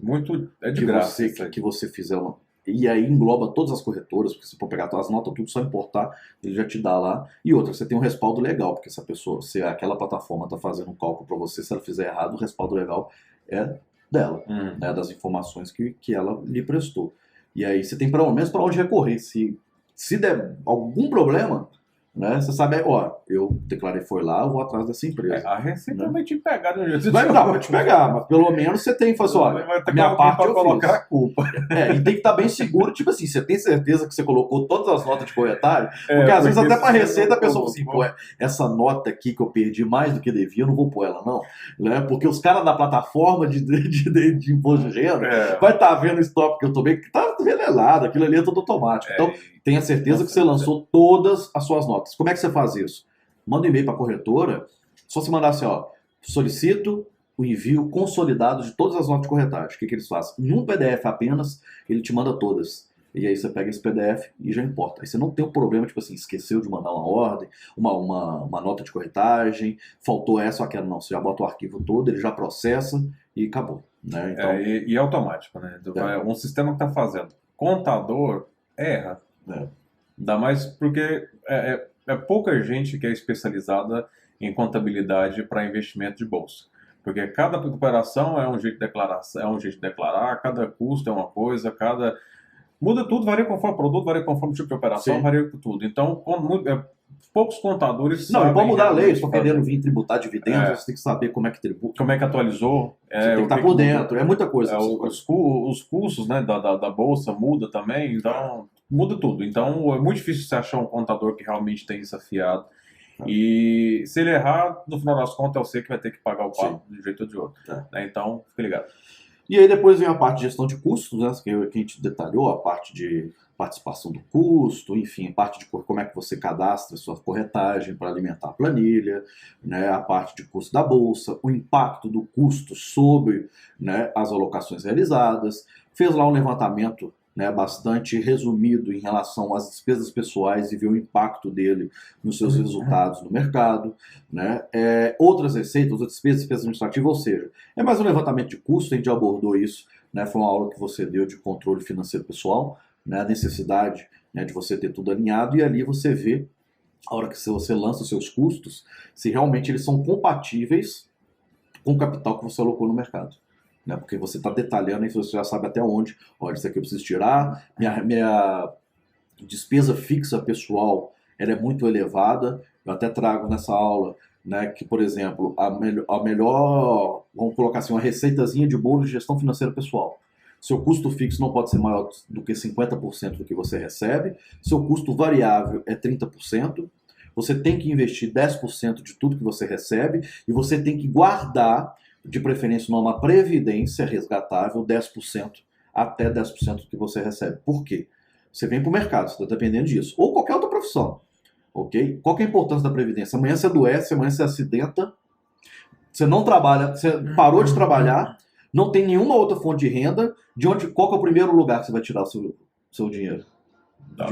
De graça. Que você fizer uma. E aí engloba todas as corretoras, porque se for pegar as notas, tudo só importar, ele já te dá lá. E outra, você tem um respaldo legal, porque se aquela plataforma está fazendo um cálculo para você, se ela fizer errado, o respaldo legal é dela, né, das informações que ela lhe prestou. E aí você tem pelo menos para onde recorrer. Se der algum problema, né, você sabe, eu declarei, foi lá, eu vou atrás dessa empresa. A Receita vai te pegar de um jeito. Vai te pegar, mas pelo menos você tem, fala assim, minha parte eu colocar a culpa. E tem que estar bem seguro, tipo assim, você tem certeza que você colocou todas as notas de corretagem? Porque às vezes até para Receita a pessoa fala assim, essa nota aqui que eu perdi mais do que devia, eu não vou pôr ela não. Né? Porque os caras da plataforma de imposto de renda vai estar vendo o stop que eu tomei, que tá revelado, aquilo ali é tudo automático. Então, tenha certeza que você lançou todas as suas notas. Como é que você faz isso? Manda um e-mail para a corretora, só se mandar assim, solicito o envio consolidado de todas as notas de corretagem. O que eles fazem? Em um PDF apenas, ele te manda todas. E aí você pega esse PDF e já importa. Aí você não tem um problema, tipo assim, esqueceu de mandar uma ordem, uma nota de corretagem, faltou essa ou aquela. Não, você já bota o arquivo todo, ele já processa e acabou. Né? Então, e automático, né? Um sistema que está fazendo. Contador erra. Ainda mais porque é pouca gente que é especializada em contabilidade para investimento de bolsa. Porque cada operação é um jeito de declarar, cada custo é uma coisa, muda tudo, varia conforme o produto, varia conforme o tipo de operação, Sim. varia tudo. Então, poucos contadores Não, e sabem pode mudar a lei, realmente estão querendo vir tributar dividendos, você tem que saber como é que tributa. como é que atualizou. Você tem que estar por dentro, é muita coisa. Os custos, né, da bolsa muda também, então muda tudo. Então é muito difícil você achar um contador que realmente tem isso afiado. E se ele errar, no final das contas é você que vai ter que pagar o pato de um jeito ou de outro. Né? Então, fique ligado. E aí depois vem a parte de gestão de custos, né, que a gente detalhou, a parte de participação do custo, enfim, a parte de como é que você cadastra sua corretagem para alimentar a planilha, né, a parte de custo da bolsa, o impacto do custo sobre, né, as alocações realizadas, fez lá um levantamento, né, bastante resumido em relação às despesas pessoais e viu o impacto dele nos seus resultados no mercado, né, outras receitas, outras despesas administrativas, ou seja, é mais um levantamento de custo, a gente já abordou isso, né, foi uma aula que você deu de controle financeiro pessoal, né, a necessidade, né, de você ter tudo alinhado, e ali você vê, a hora que você lança os seus custos, se realmente eles são compatíveis com o capital que você alocou no mercado. Né, porque você está detalhando e você já sabe até onde, olha, isso aqui eu preciso tirar, minha despesa fixa pessoal ela é muito elevada, eu até trago nessa aula, né, que, por exemplo, a melhor, vamos colocar assim, uma receitazinha de bolo de gestão financeira pessoal. Seu custo fixo não pode ser maior do que 50% do que você recebe, seu custo variável é 30%, você tem que investir 10% de tudo que você recebe e você tem que guardar, de preferência numa previdência resgatável, 10% até 10% do que você recebe. Por quê? Você vem para o mercado, você está dependendo disso. Ou qualquer outra profissão. Ok? Qual que é a importância da previdência? Amanhã você adoece, amanhã você acidenta, você não trabalha, você parou de trabalhar, não tem nenhuma outra fonte de renda, qual que é o primeiro lugar que você vai tirar o seu dinheiro?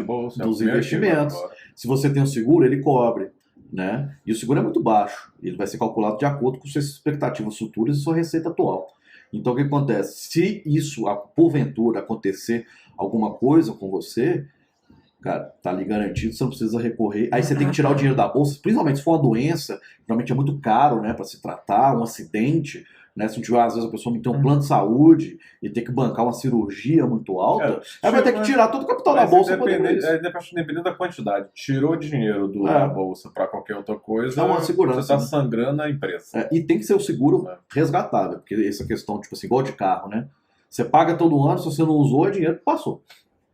Bolsa, dos investimentos. Se você tem um seguro, ele cobre. Né? E o seguro é muito baixo. Ele vai ser calculado de acordo com suas expectativas futuras e sua receita atual. Então, o que acontece? Se isso, porventura, acontecer alguma coisa com você, cara, tá ali garantido, você não precisa recorrer. Aí você tem que tirar o dinheiro da bolsa, principalmente se for uma doença, realmente é muito caro, né, para se tratar, um acidente, né, se tiver, às vezes a pessoa não tem um plano de saúde e tem que bancar uma cirurgia muito alta, ela vai ter que tirar todo o capital da bolsa para poder isso. Dependendo da quantidade, tirou dinheiro da bolsa para qualquer outra coisa, é uma segurança, você está sangrando a empresa. E tem que ser o seguro resgatável, porque essa questão, tipo assim, igual de carro, né? Você paga todo ano, se você não usou, o dinheiro passou.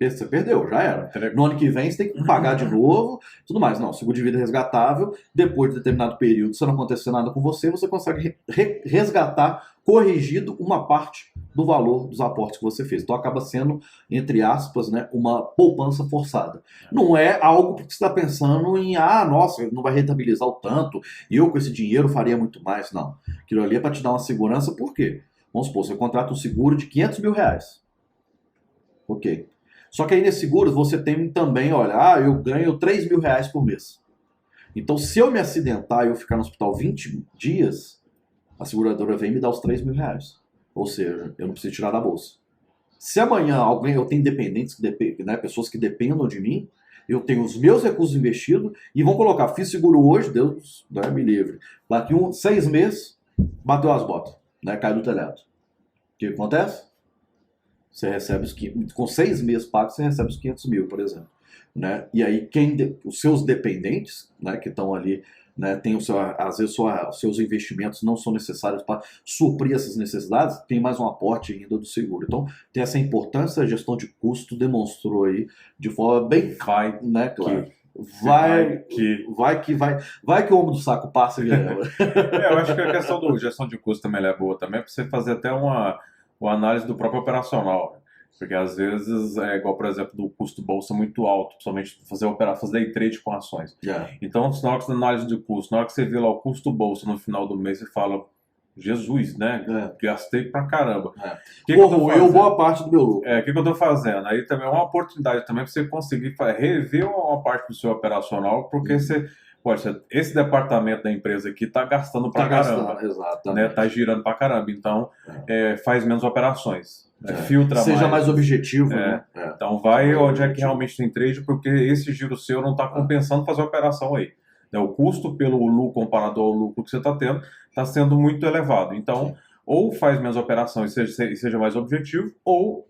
Você perdeu, já era. No ano que vem você tem que pagar de novo, tudo mais. Não, seguro de vida resgatável, depois de determinado período, se não acontecer nada com você, você consegue resgatar, corrigido, uma parte do valor dos aportes que você fez. Então acaba sendo, entre aspas, né, uma poupança forçada. Não é algo que você está pensando em, nossa, não vai rentabilizar o tanto, e eu com esse dinheiro faria muito mais. Não. Aquilo ali é para te dar uma segurança, por quê? Vamos supor, você contrata um seguro de R$500 mil. Ok. Só que aí nesse seguro você tem também, olha, eu ganho R$3 mil por mês. Então, se eu me acidentar e eu ficar no hospital 20 dias, a seguradora vem me dar os R$3 mil. Ou seja, eu não preciso tirar da bolsa. Se amanhã eu tenho dependentes, né, pessoas que dependam de mim, eu tenho os meus recursos investidos e vão colocar, fiz seguro hoje, Deus me livre. Daqui 6 meses, bateu as botas, né, caiu do telhado. O que acontece? Você recebe com 6 meses pagos, você recebe os R$500 mil, por exemplo. Né? E aí, os seus dependentes, né, que estão ali, né, tem às vezes os seus investimentos não são necessários para suprir essas necessidades, tem mais um aporte ainda do seguro. Então, tem essa importância, a gestão de custo demonstrou aí de forma bem clara, né, claro. Vai que o ombro do saco passa e leva. Eu acho que a questão da gestão de custo também é boa também, para você fazer até uma análise do próprio operacional. Porque às vezes é igual, por exemplo, do custo bolsa muito alto, principalmente fazer day trade com ações. Então, na hora que você análise de custo, na hora que você vê lá o custo bolsa no final do mês, você fala, Jesus, né? Gastei pra caramba. Corroeu boa parte do meu lucro. O que eu tô fazendo? Aí também é uma oportunidade também para você conseguir rever uma parte do seu operacional, porque você... esse departamento da empresa aqui está gastando pra caramba. Exatamente. Né? Tá girando pra caramba. Então, faz menos operações. Filtra mais. Seja mais objetivo. Né? Então, vai onde é que realmente tem trade, porque esse giro seu não está compensando fazer a operação aí. né, o custo pelo lucro comparado ao lucro que você está tendo está sendo muito elevado. Então, ou faz menos operação e seja mais objetivo, ou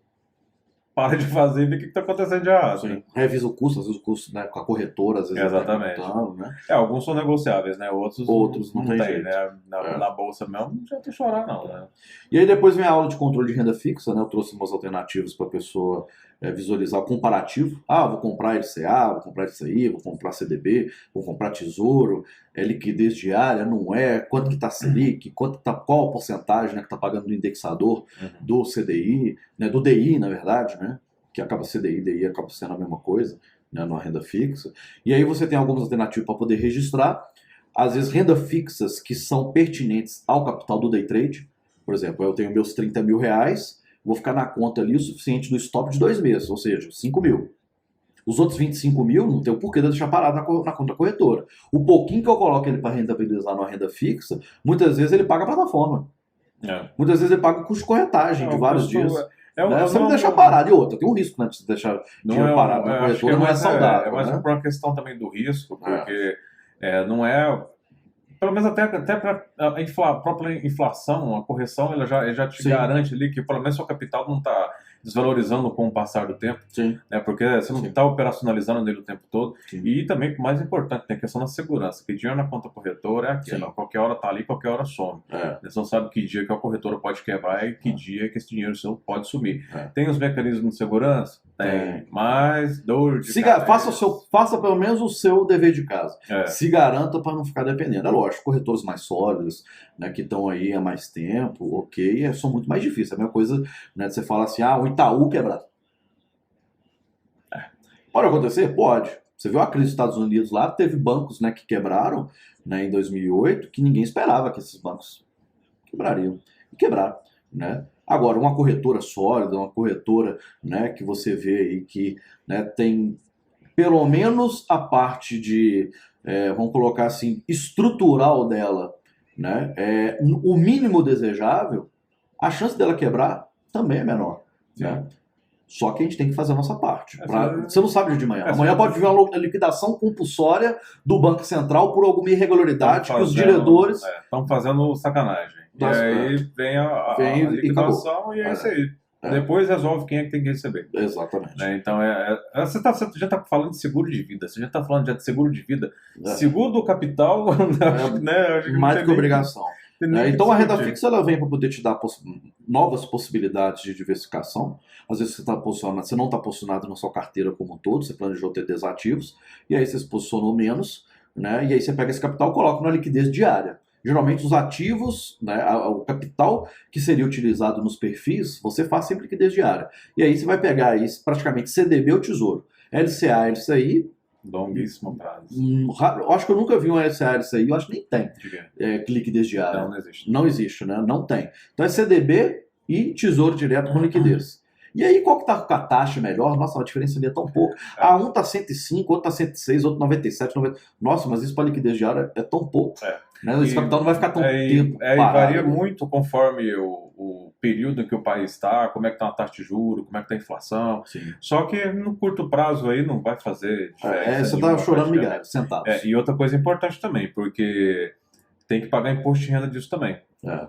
para de fazer e vê o que está acontecendo de errado. Né? Revisa o custo, às vezes o custo, né, com a corretora, às vezes Exatamente. Contando, né? Alguns são negociáveis, né? Outros não tem jeito. Né? Na bolsa mesmo, não adianta chorar, não. Né? E aí depois vem a aula de controle de renda fixa, né? Eu trouxe umas alternativas para a pessoa visualizar o comparativo. Vou comprar LCA, vou comprar LCI, vou comprar CDB, vou comprar Tesouro, liquidez diária, não é, quanto que está Selic, qual a porcentagem, né, que está pagando do indexador do CDI, né, do DI, na verdade, né? Que acaba CDI e DI acaba sendo a mesma coisa, né, numa renda fixa. E aí você tem algumas alternativas para poder registrar. Às vezes, renda fixas que são pertinentes ao capital do day trade. Por exemplo, eu tenho meus 30 mil reais, vou ficar na conta ali o suficiente no stop de 2 meses, ou seja, 5 mil. Os outros 25 mil não tem o porquê de deixar parado na conta corretora. O pouquinho que eu coloco ele para rentabilizar numa renda fixa, muitas vezes ele paga a plataforma. Muitas vezes ele paga o custo de corretagem de vários dias. Você não deixa parado. E outra, tem um risco, né, de você deixar dinheiro parado na corretora, não é saudável. É mais por uma questão também do risco, porque não é... Pelo menos até para a própria inflação, a correção, ele já te garante ali que pelo menos seu capital não está desvalorizando com o passar do tempo. Né? Porque você não está operacionalizando nele o tempo todo. E também, o mais importante, tem a questão da segurança. Que dinheiro na conta corretora é aquilo. Qualquer hora está ali, qualquer hora some. Você não sabe que dia que a corretora pode quebrar e que dia que esse dinheiro seu pode sumir. Tem os mecanismos de segurança? Tem. Mas dor de faça pelo menos o seu dever de casa. Se garanta para não ficar dependendo. É lógico, corretores mais sólidos, né, que estão aí há mais tempo, ok, são muito mais difíceis. É a mesma coisa, né, de você falar assim, o Itaú quebrado. Pode acontecer? Pode. Você viu a crise dos Estados Unidos lá, teve bancos, né, que quebraram, né, em 2008, que ninguém esperava que esses bancos quebrariam. E quebraram, né? Agora, uma corretora sólida, uma corretora, né, que você vê aí que, né, tem pelo menos a parte de, vamos colocar assim, estrutural dela, né, o mínimo desejável, a chance dela quebrar também é menor. Né? Só que a gente tem que fazer a nossa parte. Você não sabe de manhã. Amanhã pode vir uma liquidação compulsória do Banco Central por alguma irregularidade que os diretores... Estão fazendo sacanagem. E aí vem a liquidação e é isso aí. Depois resolve quem é que tem que receber. Exatamente. Né? Então, você já está falando de seguro de vida. Você já está falando de seguro de vida. Seguro do capital, né? Mais do que obrigação. Então a renda fixa ela vem para poder te dar novas possibilidades de diversificação. Às vezes você não está posicionado na sua carteira como um todo, você planejou ter desativos, e aí você se posicionou menos, né? E aí você pega esse capital e coloca na liquidez diária. Geralmente os ativos, né, o capital que seria utilizado nos perfis, você faz sempre liquidez diária. E aí você vai pegar aí praticamente CDB ou Tesouro. LCA, LCI... Longuíssimo prazo. Eu acho que eu nunca vi um LCA, LCI, eu acho que nem tem liquidez diária. Não existe. Não existe, né? Não tem. Então é CDB e Tesouro Direto com liquidez. E aí, qual que tá com a taxa melhor? Nossa, a diferença ali é tão pouco. Um tá 105, outro tá 106, outro 97, 90. Nossa, mas isso para liquidez diária é tão pouco. Né? Esse capital não vai ficar tão tempo parado. Varia muito conforme o período em que o país está, como é que está a taxa de juros, como é que está a inflação. Só que no curto prazo aí não vai fazer diferença. Você tá chorando migalhas, centavos. E outra coisa importante também, porque tem que pagar imposto de renda disso também.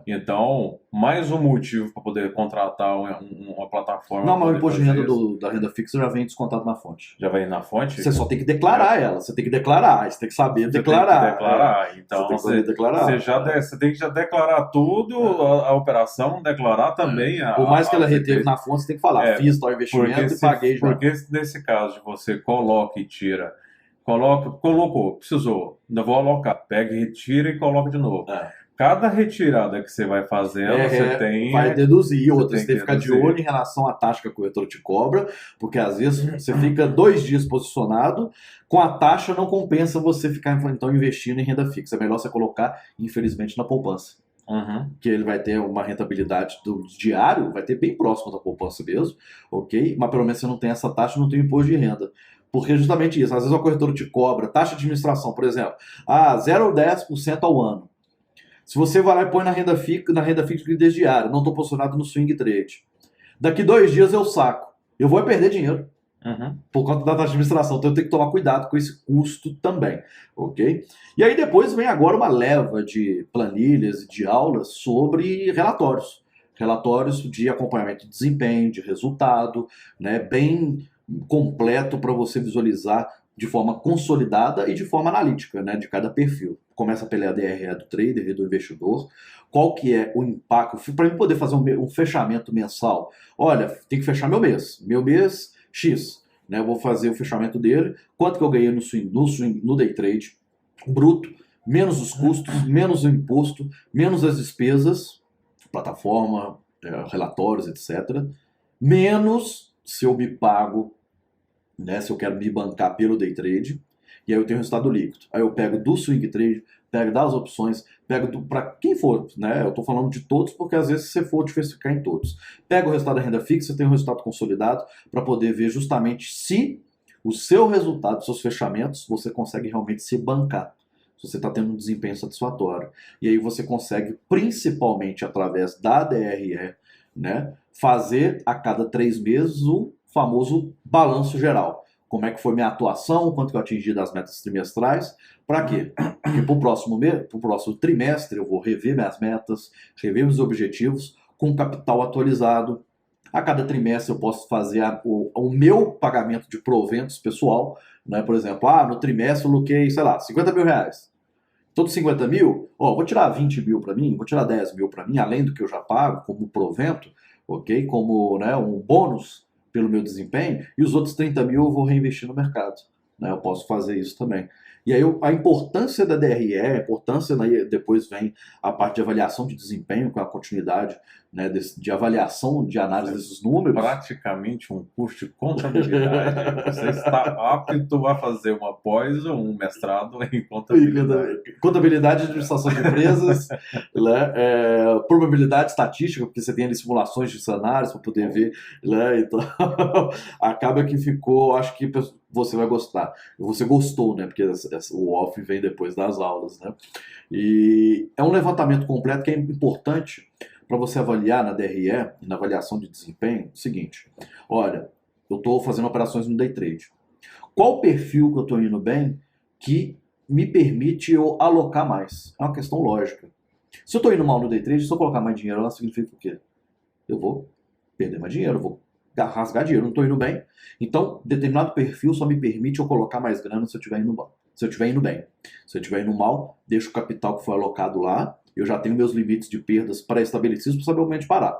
Então, mais um motivo para poder contratar uma plataforma. Não, mas o imposto de renda da renda fixa já vem descontado na fonte. Já vem na fonte? Você só tem que declarar ela. Você tem que declarar. Você tem que saber declarar. Tem que declarar. Então, você tem que já declarar tudo, a operação, declarar também. Por mais que ela reteve na fonte, você tem que falar. Fiz tal investimento e paguei já. Porque nesse caso de você coloca e tira. Colocou, precisou, ainda vou alocar. Pega e retira e coloca de novo. Cada retirada que você vai fazendo, você tem... Vai deduzir. Outra, você tem que ficar de olho em relação à taxa que a corretora te cobra, porque às vezes você fica 2 dias posicionado, com a taxa não compensa você ficar então investindo em renda fixa. É melhor você colocar, infelizmente, na poupança. Que ele vai ter uma rentabilidade do diário, vai ter bem próximo da poupança mesmo, ok? Mas pelo menos você não tem essa taxa, não tem imposto de renda. Porque é justamente isso, às vezes a corretora te cobra, taxa de administração, por exemplo, 0,10% ao ano. Se você vai lá e põe na renda fixa liquidez diária, não estou posicionado no swing trade. Daqui 2 dias eu saco. Eu vou perder dinheiro. Uhum. Por conta da taxa de administração. Então eu tenho que tomar cuidado com esse custo também, ok? E aí depois vem agora uma leva de planilhas e de aulas sobre relatórios. Relatórios de acompanhamento de desempenho, de resultado, né, bem completo para você visualizar de forma consolidada e de forma analítica, né, de cada perfil. Começa pela DRE do trader e do investidor. Qual que é o impacto? Para mim poder fazer um fechamento mensal. Olha, tem que fechar meu mês. Meu mês X. Né, eu vou fazer o fechamento dele. Quanto que eu ganhei no day trade bruto, menos os custos, menos o imposto, menos as despesas, plataforma, relatórios, etc. Menos se eu me pago, né, se eu quero me bancar pelo day trade, e aí eu tenho o resultado líquido. Aí eu pego do swing trade, pego das opções, pego para quem for, né? Eu estou falando de todos porque às vezes se você for diversificar em todos. Pego o resultado da renda fixa, tenho o resultado consolidado para poder ver justamente se o seu resultado, os seus fechamentos, você consegue realmente se bancar. Se você está tendo um desempenho satisfatório. E aí você consegue, principalmente através da DRE, né, fazer a cada 3 meses o famoso balanço geral. Como é que foi minha atuação, quanto que eu atingi das metas trimestrais, para quê? Porque para o próximo mês, pro próximo trimestre eu vou rever minhas metas, rever meus objetivos com capital atualizado. A cada trimestre eu posso fazer o meu pagamento de proventos pessoal, né? Por exemplo, no trimestre eu lucrei, sei lá, 50 mil reais. Todos 50 mil, vou tirar 20 mil para mim, vou tirar 10 mil para mim, além do que eu já pago como provento, ok? Como, né, um bônus pelo meu desempenho, e os outros 30 mil eu vou reinvestir no mercado. Né? Eu posso fazer isso também. E aí a importância da DRE, a importância, né, depois vem a parte de avaliação de desempenho, com a continuidade, né, de avaliação, de análise desses números. Praticamente um curso de contabilidade. Você está apto a fazer uma pós ou um mestrado em contabilidade. Contabilidade de administração de empresas, né, probabilidade estatística, porque você tem ali simulações de cenários para poder ver, né, então acaba que ficou, acho que você vai gostar. Você gostou, né? Porque o off vem depois das aulas, né? E é um levantamento completo que é importante para você avaliar na DRE, na avaliação de desempenho, o seguinte: olha, eu estou fazendo operações no day trade. Qual perfil que eu estou indo bem que me permite eu alocar mais? É uma questão lógica. Se eu estou indo mal no day trade, se eu colocar mais dinheiro lá, significa o quê? Eu vou perder mais dinheiro, eu vou rasgar dinheiro, não estou indo bem. Então, determinado perfil só me permite eu colocar mais grana se eu estiver indo bem. Se eu estiver indo bem. Se eu estiver indo mal, deixo o capital que foi alocado lá, eu já tenho meus limites de perdas pré-estabelecidos para saber onde parar.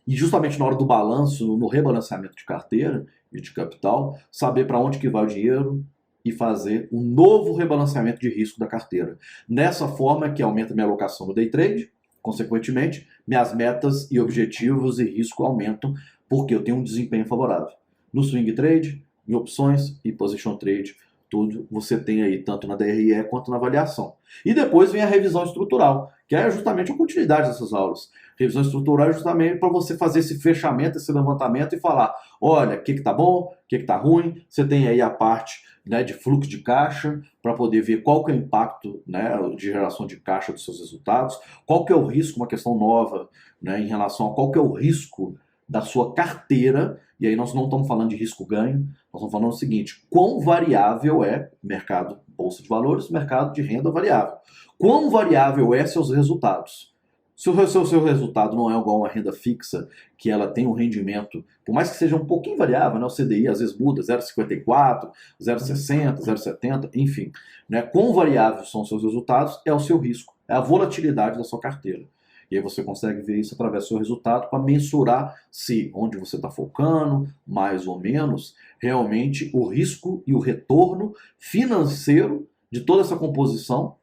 E justamente na hora do balanço, no rebalanceamento de carteira e de capital, saber para onde que vai o dinheiro e fazer um novo rebalanceamento de risco da carteira. Nessa forma que aumenta minha alocação no day trade, consequentemente, minhas metas e objetivos e risco aumentam, porque eu tenho um desempenho favorável. No swing trade, em opções e position trade, tudo você tem aí tanto na DRE quanto na avaliação. E depois vem a revisão estrutural, que é justamente a continuidade dessas aulas. Revisão estrutural é justamente para você fazer esse fechamento, esse levantamento e falar, olha, o que está bom, o que está ruim. Você tem aí a parte, né, de fluxo de caixa, para poder ver qual que é o impacto, né, de geração de caixa dos seus resultados, qual que é o risco, uma questão nova, né, em relação a qual que é o risco da sua carteira, e aí nós não estamos falando de risco-ganho, nós estamos falando o seguinte: quão variável é mercado bolsa de valores, mercado de renda variável. Quão variável é seus resultados? Se o seu resultado não é igual a uma renda fixa, que ela tem um rendimento, por mais que seja um pouquinho variável, né? O CDI às vezes muda, 0,54, 0,60, 0,70, enfim. Né? Quão variáveis são os seus resultados é o seu risco, é a volatilidade da sua carteira. E aí você consegue ver isso através do seu resultado para mensurar se onde você está focando, mais ou menos, realmente o risco e o retorno financeiro de toda essa composição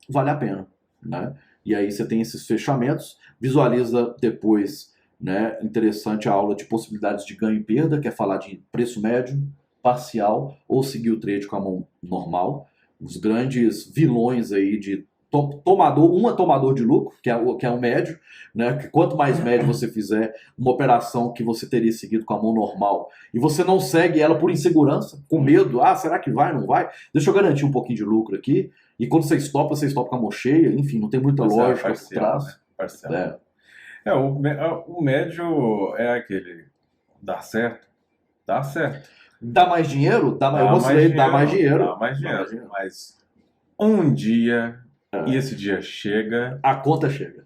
vale a pena. Né? E aí você tem esses fechamentos, visualiza depois, né, interessante a aula de possibilidades de ganho e perda, que é falar de preço médio, parcial ou seguir o trade com a mão normal. Os grandes vilões aí de tomador de lucro, que é o médio, né? Que quanto mais médio você fizer uma operação que você teria seguido com a mão normal e você não segue ela por insegurança, com medo, será que vai, não vai? Deixa eu garantir um pouquinho de lucro aqui, e quando você stop com a mão cheia, enfim, não tem muita lógica por trás. Né? Parcial. O médio é aquele, dá certo, Dá mais dinheiro? Dá mais, Dá eu mostrei, mais dá mais dinheiro, dinheiro. dá mais Dá mais dinheiro. dinheiro. Mas um dia, e É. esse dia chega, A conta chega.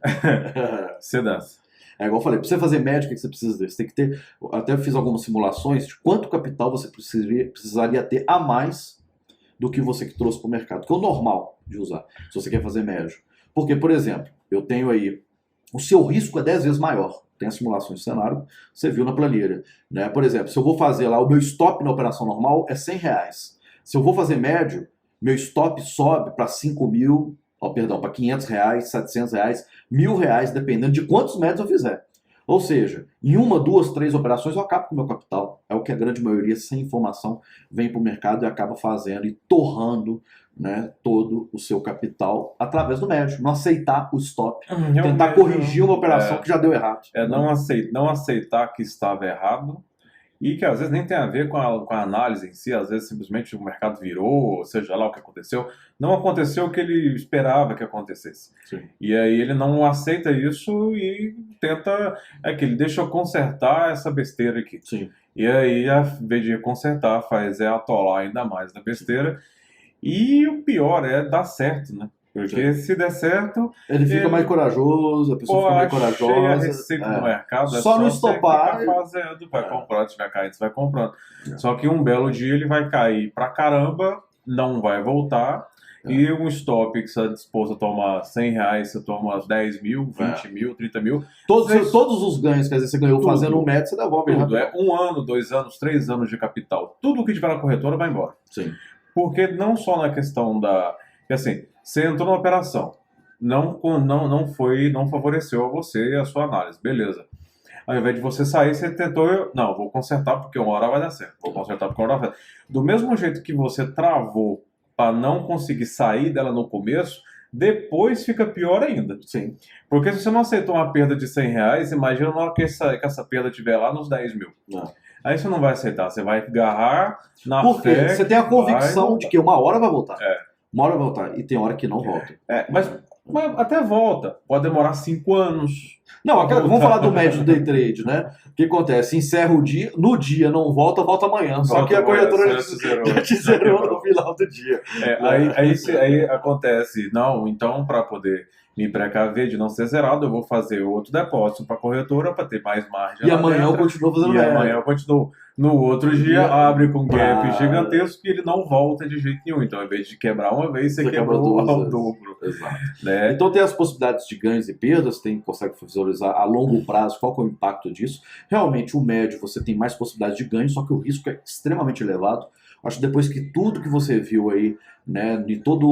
você dança. É igual eu falei, para você fazer médio, o que você precisa ter? Você tem que ter. Até fiz algumas simulações de quanto capital você precisaria ter a mais do que você que trouxe para o mercado, que é o normal de usar, se você quer fazer médio. Porque, por exemplo, eu tenho aí. O seu risco é 10 vezes maior. Tem as simulações de cenário, você viu na planilha. Né? Por exemplo, se eu vou fazer lá, o meu stop na operação normal é R$100. Se eu vou fazer médio, meu stop sobe para 5 mil, para R$500, R$700, R$1.000, dependendo de quantos médios eu fizer. Ou seja, em uma, duas, três operações eu acabo com o meu capital. É o que a grande maioria, sem informação, vem para o mercado e acaba fazendo e torrando, né, todo o seu capital através do médio. Não aceitar o stop. Tentar corrigir uma operação que já deu errado. Não aceitar que estava errado e que às vezes nem tem a ver com a análise em si, às vezes simplesmente o mercado virou, seja lá o que aconteceu, não aconteceu o que ele esperava que acontecesse. Sim. E aí ele não aceita isso e tenta, que ele deixa eu consertar essa besteira aqui. Sim. E aí, ao invés de consertar, faz atolar ainda mais na besteira. E o pior é dar certo, né? Porque se der certo, ele fica mais corajoso, a pessoa fica mais corajosa. Cheia a receita no mercado, só não estopar. Você fica fazendo, vai comprando, se vai cair, você vai comprando. Só que um belo dia ele vai cair pra caramba, não vai voltar. E um stop que você está disposto a tomar R$100, você toma 10 mil, 20 mil, 30 mil. Todos os ganhos que às vezes você ganhou fazendo um médio, você devolve. Tudo. É 1 ano, 2 anos, 3 anos de capital. Tudo que tiver na corretora vai embora. Sim. Porque não só na questão da... Assim, você entrou na operação, não favoreceu a você e a sua análise, beleza. Ao invés de você sair, você tentou... Não, vou consertar porque uma hora vai dar certo. Vou consertar porque uma hora vai dar certo. Do mesmo jeito que você travou para não conseguir sair dela no começo, depois fica pior ainda. Sim. Porque se você não aceitou uma perda de R$100, imagina na hora que essa perda estiver lá nos 10 mil. Não. Aí você não vai aceitar, você vai agarrar na Porque fé. você tem a convicção de que uma hora vai voltar. É. Uma hora vai voltar. E tem hora que não volta. Mas até volta. Pode demorar 5 anos. Não, vamos falar do médio do day trade, né? O que acontece? Encerra o dia, no dia não volta, volta amanhã. Só que a corretora já te zerou no final do dia. Aí acontece, não, então para poder me precaver de não ser zerado, eu vou fazer outro depósito para a corretora para ter mais margem. E amanhã eu continuo fazendo médio. E amanhã eu continuo. No outro dia, abre com gap gigantesco e ele não volta de jeito nenhum. Então, ao invés de quebrar uma vez, você quebrou ao dobro. Exato. Né? Então, tem as possibilidades de ganhos e perdas, consegue visualizar a longo prazo qual que é o impacto disso. Realmente, o médio, você tem mais possibilidades de ganho, só que o risco é extremamente elevado. Acho que depois que tudo que você viu aí, né, de toda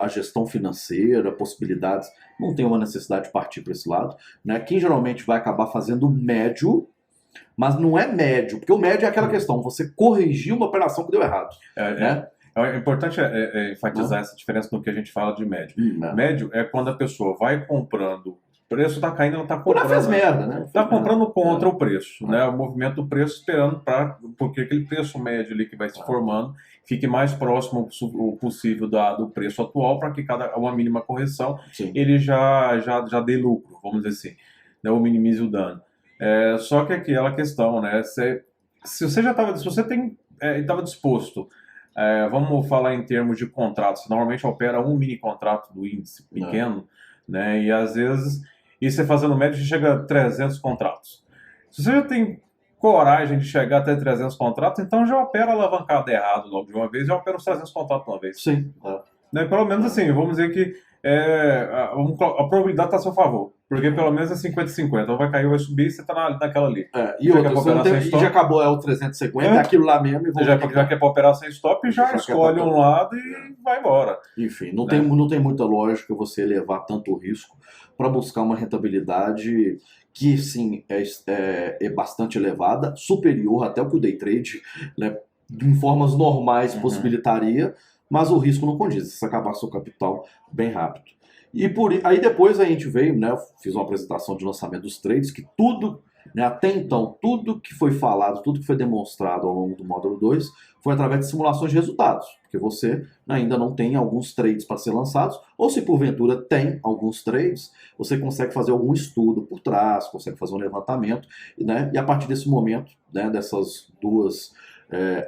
a gestão financeira, possibilidades, não tem uma necessidade de partir para esse lado. Né? Quem geralmente vai acabar fazendo médio, mas não é médio, porque o médio é aquela questão, você corrigir uma operação que deu errado. Né? É importante enfatizar essa diferença no que a gente fala de médio. Médio é quando a pessoa vai comprando, o preço está caindo, ela está comprando. Fez merda, né? Está comprando contra o preço, né? O movimento do preço esperando porque aquele preço médio ali que vai se formando fique mais próximo o possível do preço atual para que uma mínima correção ele já dê lucro, vamos dizer assim, né? Ou minimize o dano. Só que aquela questão, né? Se você já estava, se você estava disposto, vamos falar em termos de contrato, você normalmente opera um mini contrato do índice pequeno, né? E às vezes, você fazendo médio, você chega a 300 contratos. Se você já tem coragem de chegar até 300 contratos, então já opera alavancado errado logo de uma vez, já opera os 300 contratos de uma vez. Sim. Né? Pelo menos assim, vamos dizer que a probabilidade está a seu favor. Porque pelo menos é 50-50. Ou vai cair ou vai subir e você está naquela ali. E já acabou o 350, é aquilo lá mesmo. E já quer para operar sem stop, já escolhe um lado e vai embora. Enfim, não tem muita lógica você levar tanto risco para buscar uma rentabilidade que, sim, é bastante elevada, superior até o que o day trade, né, em formas normais possibilitaria, mas o risco não condiz, você acabar seu capital bem rápido. E aí depois a gente veio, né, fiz uma apresentação de lançamento dos trades, que tudo, né, até então, tudo que foi falado, tudo que foi demonstrado ao longo do módulo 2 foi através de simulações de resultados, porque você ainda não tem alguns trades para ser lançados, ou se porventura tem alguns trades, você consegue fazer algum estudo por trás, consegue fazer um levantamento, né, e a partir desse momento, né, dessas duas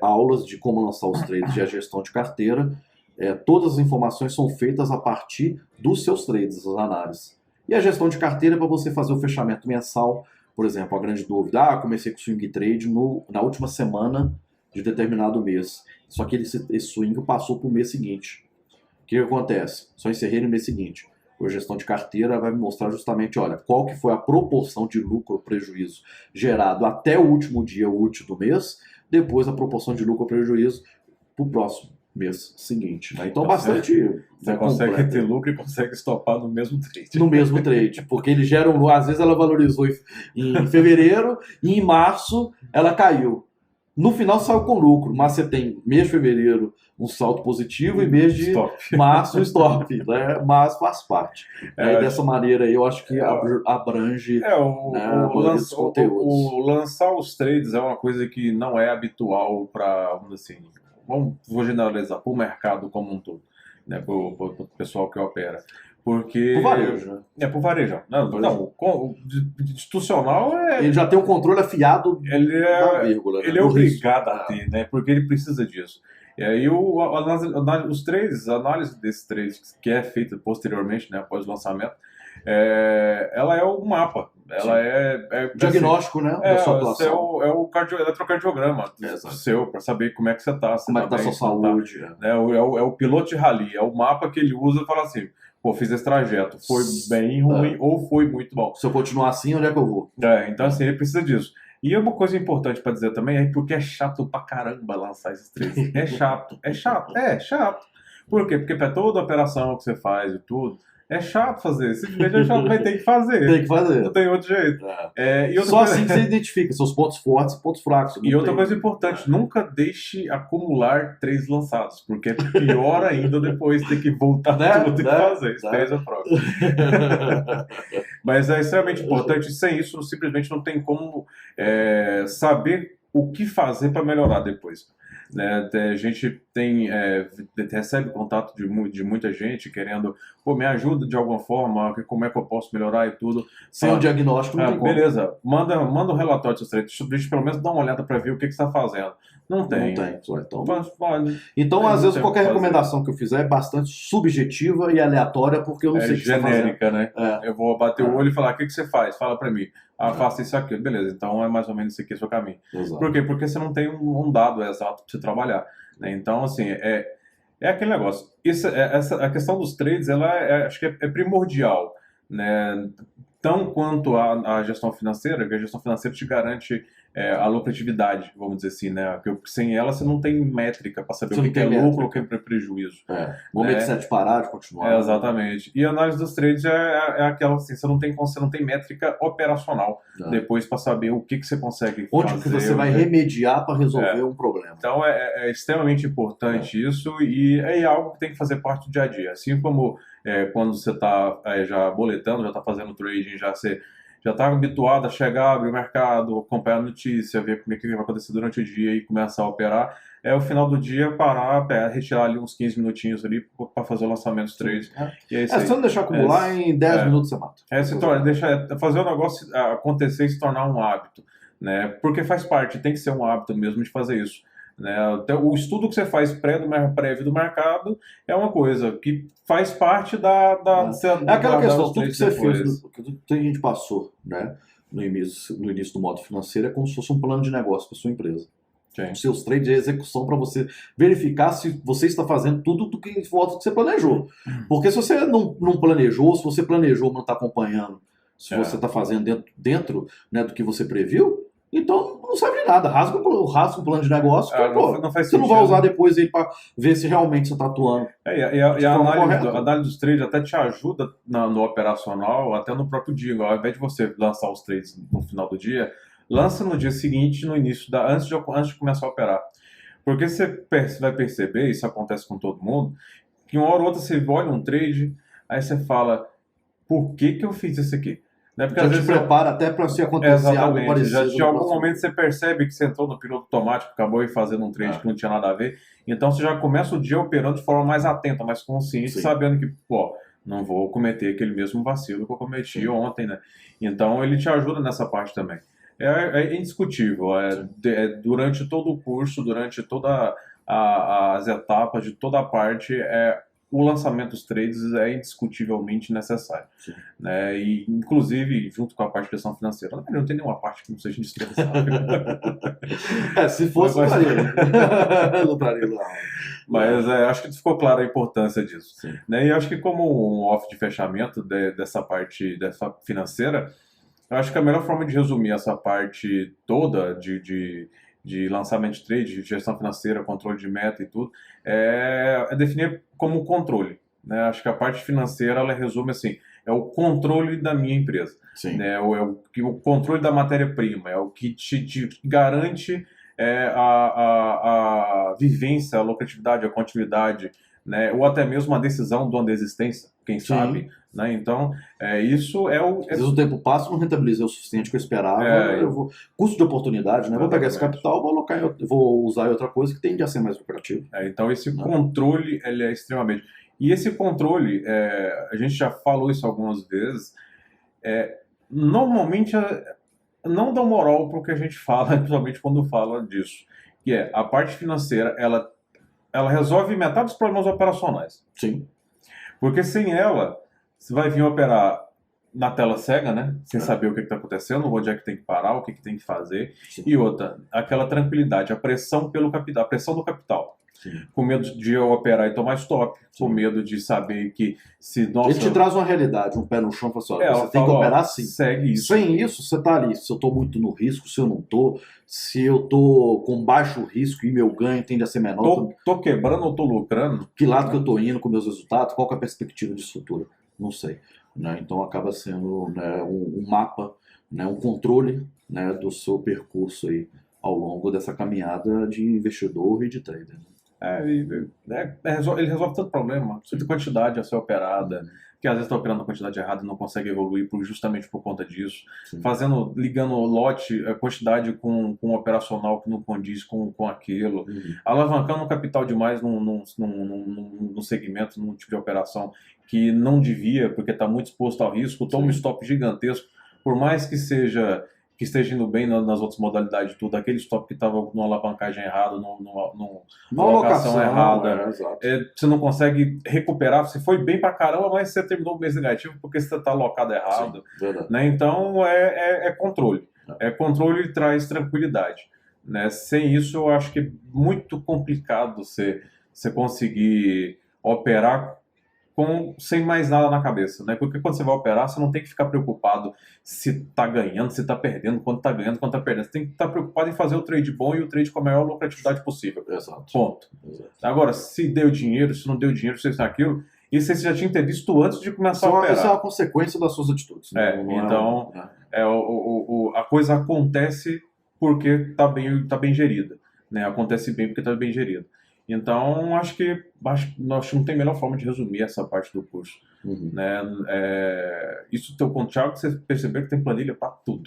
aulas de como lançar os trades e a gestão de carteira. Todas as informações são feitas a partir dos seus trades, as análises. E a gestão de carteira é para você fazer o fechamento mensal. Por exemplo, a grande dúvida, comecei com swing trade na última semana de determinado mês. Só que esse swing passou para o mês seguinte. O que acontece? Só encerrei no mês seguinte. A gestão de carteira vai me mostrar justamente, olha, qual que foi a proporção de lucro ou prejuízo gerado até o último dia útil do mês, depois a proporção de lucro ou prejuízo para o próximo mês seguinte. Né? Então, bastante... Você consegue ter lucro e consegue estopar no mesmo trade. No mesmo trade, porque eles geram... Às vezes ela valorizou em fevereiro e em março ela caiu. No final saiu com lucro, mas você tem mês de fevereiro um salto positivo e mês de março um stop, né? Mas faz parte. Dessa maneira aí eu acho que abrange os conteúdos. O lançar os trades é uma coisa que não é habitual para, assim, vou generalizar, para o mercado como um todo, né? Para o pessoal que opera. Porque... Por varejo, né? Por varejo. Não, o institucional ele já tem um controle afiado da vírgula. Ele é obrigado a ter, né? Porque ele precisa disso. E aí os trades, a análise desses trades, que é feita posteriormente, né, após o lançamento, ela é o mapa. Ela diagnóstico, assim, né? Da sua atuação. É o eletrocardiograma seu, para saber como é que você está. Como é que está a sua saúde. É o piloto de rally, é o mapa que ele usa e fala assim: pô, fiz esse trajeto, foi bem ruim ou foi muito bom. Se eu continuar assim, onde é que eu vou? Então, assim, ele precisa disso. E uma coisa importante para dizer também é porque é chato pra caramba lançar esses trades. É chato. Por quê? Porque para toda operação que você faz e tudo, é chato fazer. Simplesmente é chato, vai ter que fazer. Tem que fazer. Não tem outro jeito. Só assim que você identifica seus pontos fortes e pontos fracos. E outra coisa importante, nunca deixe acumular trades lançados, porque é pior ainda depois ter que voltar tudo e fazer. Esteja próximo. Mas é extremamente importante. Sem isso, simplesmente não tem como saber o que fazer para melhorar depois. Né? A gente recebe contato de muita gente querendo, me ajuda de alguma forma, como é que eu posso melhorar e tudo. Sem o diagnóstico não tem como. Beleza, manda um relatório dos seus treinos, deixa pelo menos dar uma olhada para ver o que você está fazendo. Não tem. Então às vezes, qualquer recomendação que eu fizer é bastante subjetiva e aleatória, porque eu não sei o que você está fazendo. Genérica, né? Eu vou bater o olho e falar, o que você faz? Fala para mim. Faça isso aqui. Beleza, então é mais ou menos esse aqui o seu caminho. Exato. Por quê? Porque você não tem um dado exato para você trabalhar. Né? Então, assim, é aquele negócio. A questão dos trades, acho que é primordial, né? Tão quanto a gestão financeira, que a gestão financeira te garante a lucratividade, vamos dizer assim, né? Porque sem ela você não tem métrica para saber o que é lucro ou o que é prejuízo. O momento de parar, de continuar. Exatamente. E a análise dos trades é aquela assim, você não tem métrica operacional depois para saber o que você consegue onde fazer. Que você vai remediar para resolver um problema. Então é extremamente importante isso e é algo que tem que fazer parte do dia a dia. Assim como quando você está já boletando, já está fazendo trading, você já está habituado a chegar, abrir o mercado, acompanhar a notícia, ver como é que vai acontecer durante o dia e começar a operar. O final do dia parar, retirar ali uns 15 minutinhos ali para fazer o lançamento dos trades. E aí, se não deixar acumular, em 10 minutos você mata. Fazer o negócio acontecer e se tornar um hábito. Né? Porque faz parte, tem que ser um hábito mesmo de fazer isso. Né? O estudo que você faz prévio do mercado é uma coisa que faz parte aquela questão, tudo que você fez, tudo que a gente passou, né, no início do modo financeiro é como se fosse um plano de negócio para sua empresa. Os seus trades de execução para você verificar se você está fazendo tudo do que você planejou. Porque se você não planejou, se você planejou, mas não está acompanhando, se você está fazendo dentro, né, do que você previu, então não serve de nada. Rasga o plano de negócio, não faz você sentido. Não vai usar depois aí para ver se realmente você está atuando. E a análise dos trades até te ajuda no operacional, até no próprio dia. Ao invés de você lançar os trades no final do dia, lança no dia seguinte, no início antes de começar a operar. Porque você vai perceber, isso acontece com todo mundo, que uma hora ou outra você olha um trade, aí você fala, por que eu fiz isso aqui? Né? Porque já às te vezes prepara até para se acontecer algo parecido. Já de algum momento você percebe que você entrou no piloto automático, acabou aí fazendo um trade que não tinha nada a ver. Então você já começa o dia operando de forma mais atenta, mais consciente, sabendo que, não vou cometer aquele mesmo vacilo que eu cometi ontem, né? Então ele te ajuda nessa parte também. é indiscutível. Durante todo o curso, durante todas as etapas, de toda a parte, o lançamento dos trades é indiscutivelmente necessário. Sim. Né? E, inclusive, junto com a parte de gestão financeira, não tem nenhuma parte que não seja indispensável. Se fosse, não estaria. Não estaria lá. Mas acho que ficou clara a importância disso. Sim. Né? E acho que como um off de fechamento dessa parte dessa financeira, eu acho que a melhor forma de resumir essa parte toda de lançamento de trade, de gestão financeira, controle de meta e tudo, é definir como controle. Né? Acho que a parte financeira, ela resume assim, é o controle da minha empresa. Sim. Né? O controle da matéria-prima, é o que te garante a vivência, a lucratividade, a continuidade, né? Ou até mesmo a decisão do ano de existência, quem sabe. Né? Então, isso é o... Às vezes o tempo passa, não rentabilizei o suficiente que eu esperava. Custo de oportunidade, né? Vou pegar esse capital, vou usar em outra coisa que tende a ser mais lucrativo. Então, esse controle, ele é extremamente... E esse controle, a gente já falou isso algumas vezes, normalmente não dá moral para o que a gente fala, principalmente quando fala disso, que a parte financeira, ela resolve metade dos problemas operacionais. Sim. Porque sem ela, você vai vir operar na tela cega, né? Sem saber o que está acontecendo, onde é que tem que parar, o que tem que fazer. Sim. E outra, aquela tranquilidade, a pressão pelo capital, a pressão do capital. Sim. Com medo de eu operar e tomar stop, com medo de saber que se... Nossa, ele te traz uma realidade, um pé no chão, você tem que operar assim. Segue isso. Sem isso, você tá ali. Se eu tô muito no risco, se eu não tô, se eu tô com baixo risco e meu ganho tende a ser menor. Tô quebrando ou tô lucrando? Que lado que eu tô indo com meus resultados? Qual que é a perspectiva de futuro? Não sei. Né? Então acaba sendo, né, um mapa, né, um controle, né, do seu percurso aí ao longo dessa caminhada de investidor e de trader. Ele resolve tanto problema, precisa de quantidade a ser operada, que às vezes está operando a quantidade errada e não consegue evoluir justamente por conta disso. Sim. Ligando o lote, a quantidade com um operacional que não condiz com aquilo, alavancando o capital demais num segmento, num tipo de operação que não devia, porque está muito exposto ao risco, toma um stop gigantesco, por mais que esteja indo bem nas outras modalidades de tudo, aquele stop que estava numa alavancagem errada, numa alocação errada, você não consegue recuperar, você foi bem pra caramba, mas você terminou o mês negativo porque você está alocado errado. Sim, né? Então é controle. Controle traz tranquilidade. Né? Sem isso, eu acho que é muito complicado você conseguir operar sem mais nada na cabeça, né? Porque quando você vai operar, você não tem que ficar preocupado se está ganhando, se está perdendo, quando está ganhando, quando está perdendo. Você tem que estar preocupado em fazer o trade bom e o trade com a maior lucratividade possível. Exato. Ponto. Exato. Agora, se deu dinheiro, se não deu dinheiro, se isso e aquilo, isso você já tinha que ter visto antes de começar a operar. Isso é uma consequência das suas atitudes. A coisa acontece porque está bem gerida. Né? Acontece bem porque está bem gerida. Então, acho que não tem melhor forma de resumir essa parte do curso. Né? Isso teu com o Thiago, você percebeu que tem planilha para tudo.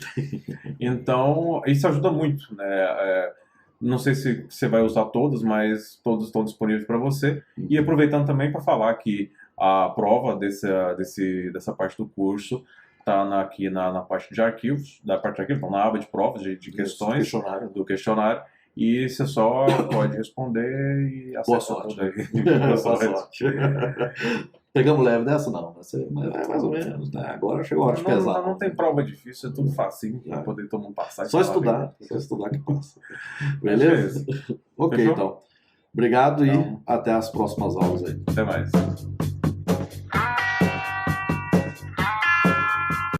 Então, isso ajuda muito. Né? Não sei se você vai usar todas, mas todos estão disponíveis para você. E aproveitando também para falar que a prova dessa parte do curso está aqui na parte de arquivos, então, na aba de provas de questões do questionário. E você só pode responder e acessar tudo aí. Boa sorte. Pegamos leve dessa? Não. É mais ou menos, né? Agora chegou a hora de pesar. Não tem prova difícil, é tudo facinho para poder todo mundo passar. Só estudar que passa. Beleza? Ok, então. Obrigado e até as próximas aulas aí. Até mais.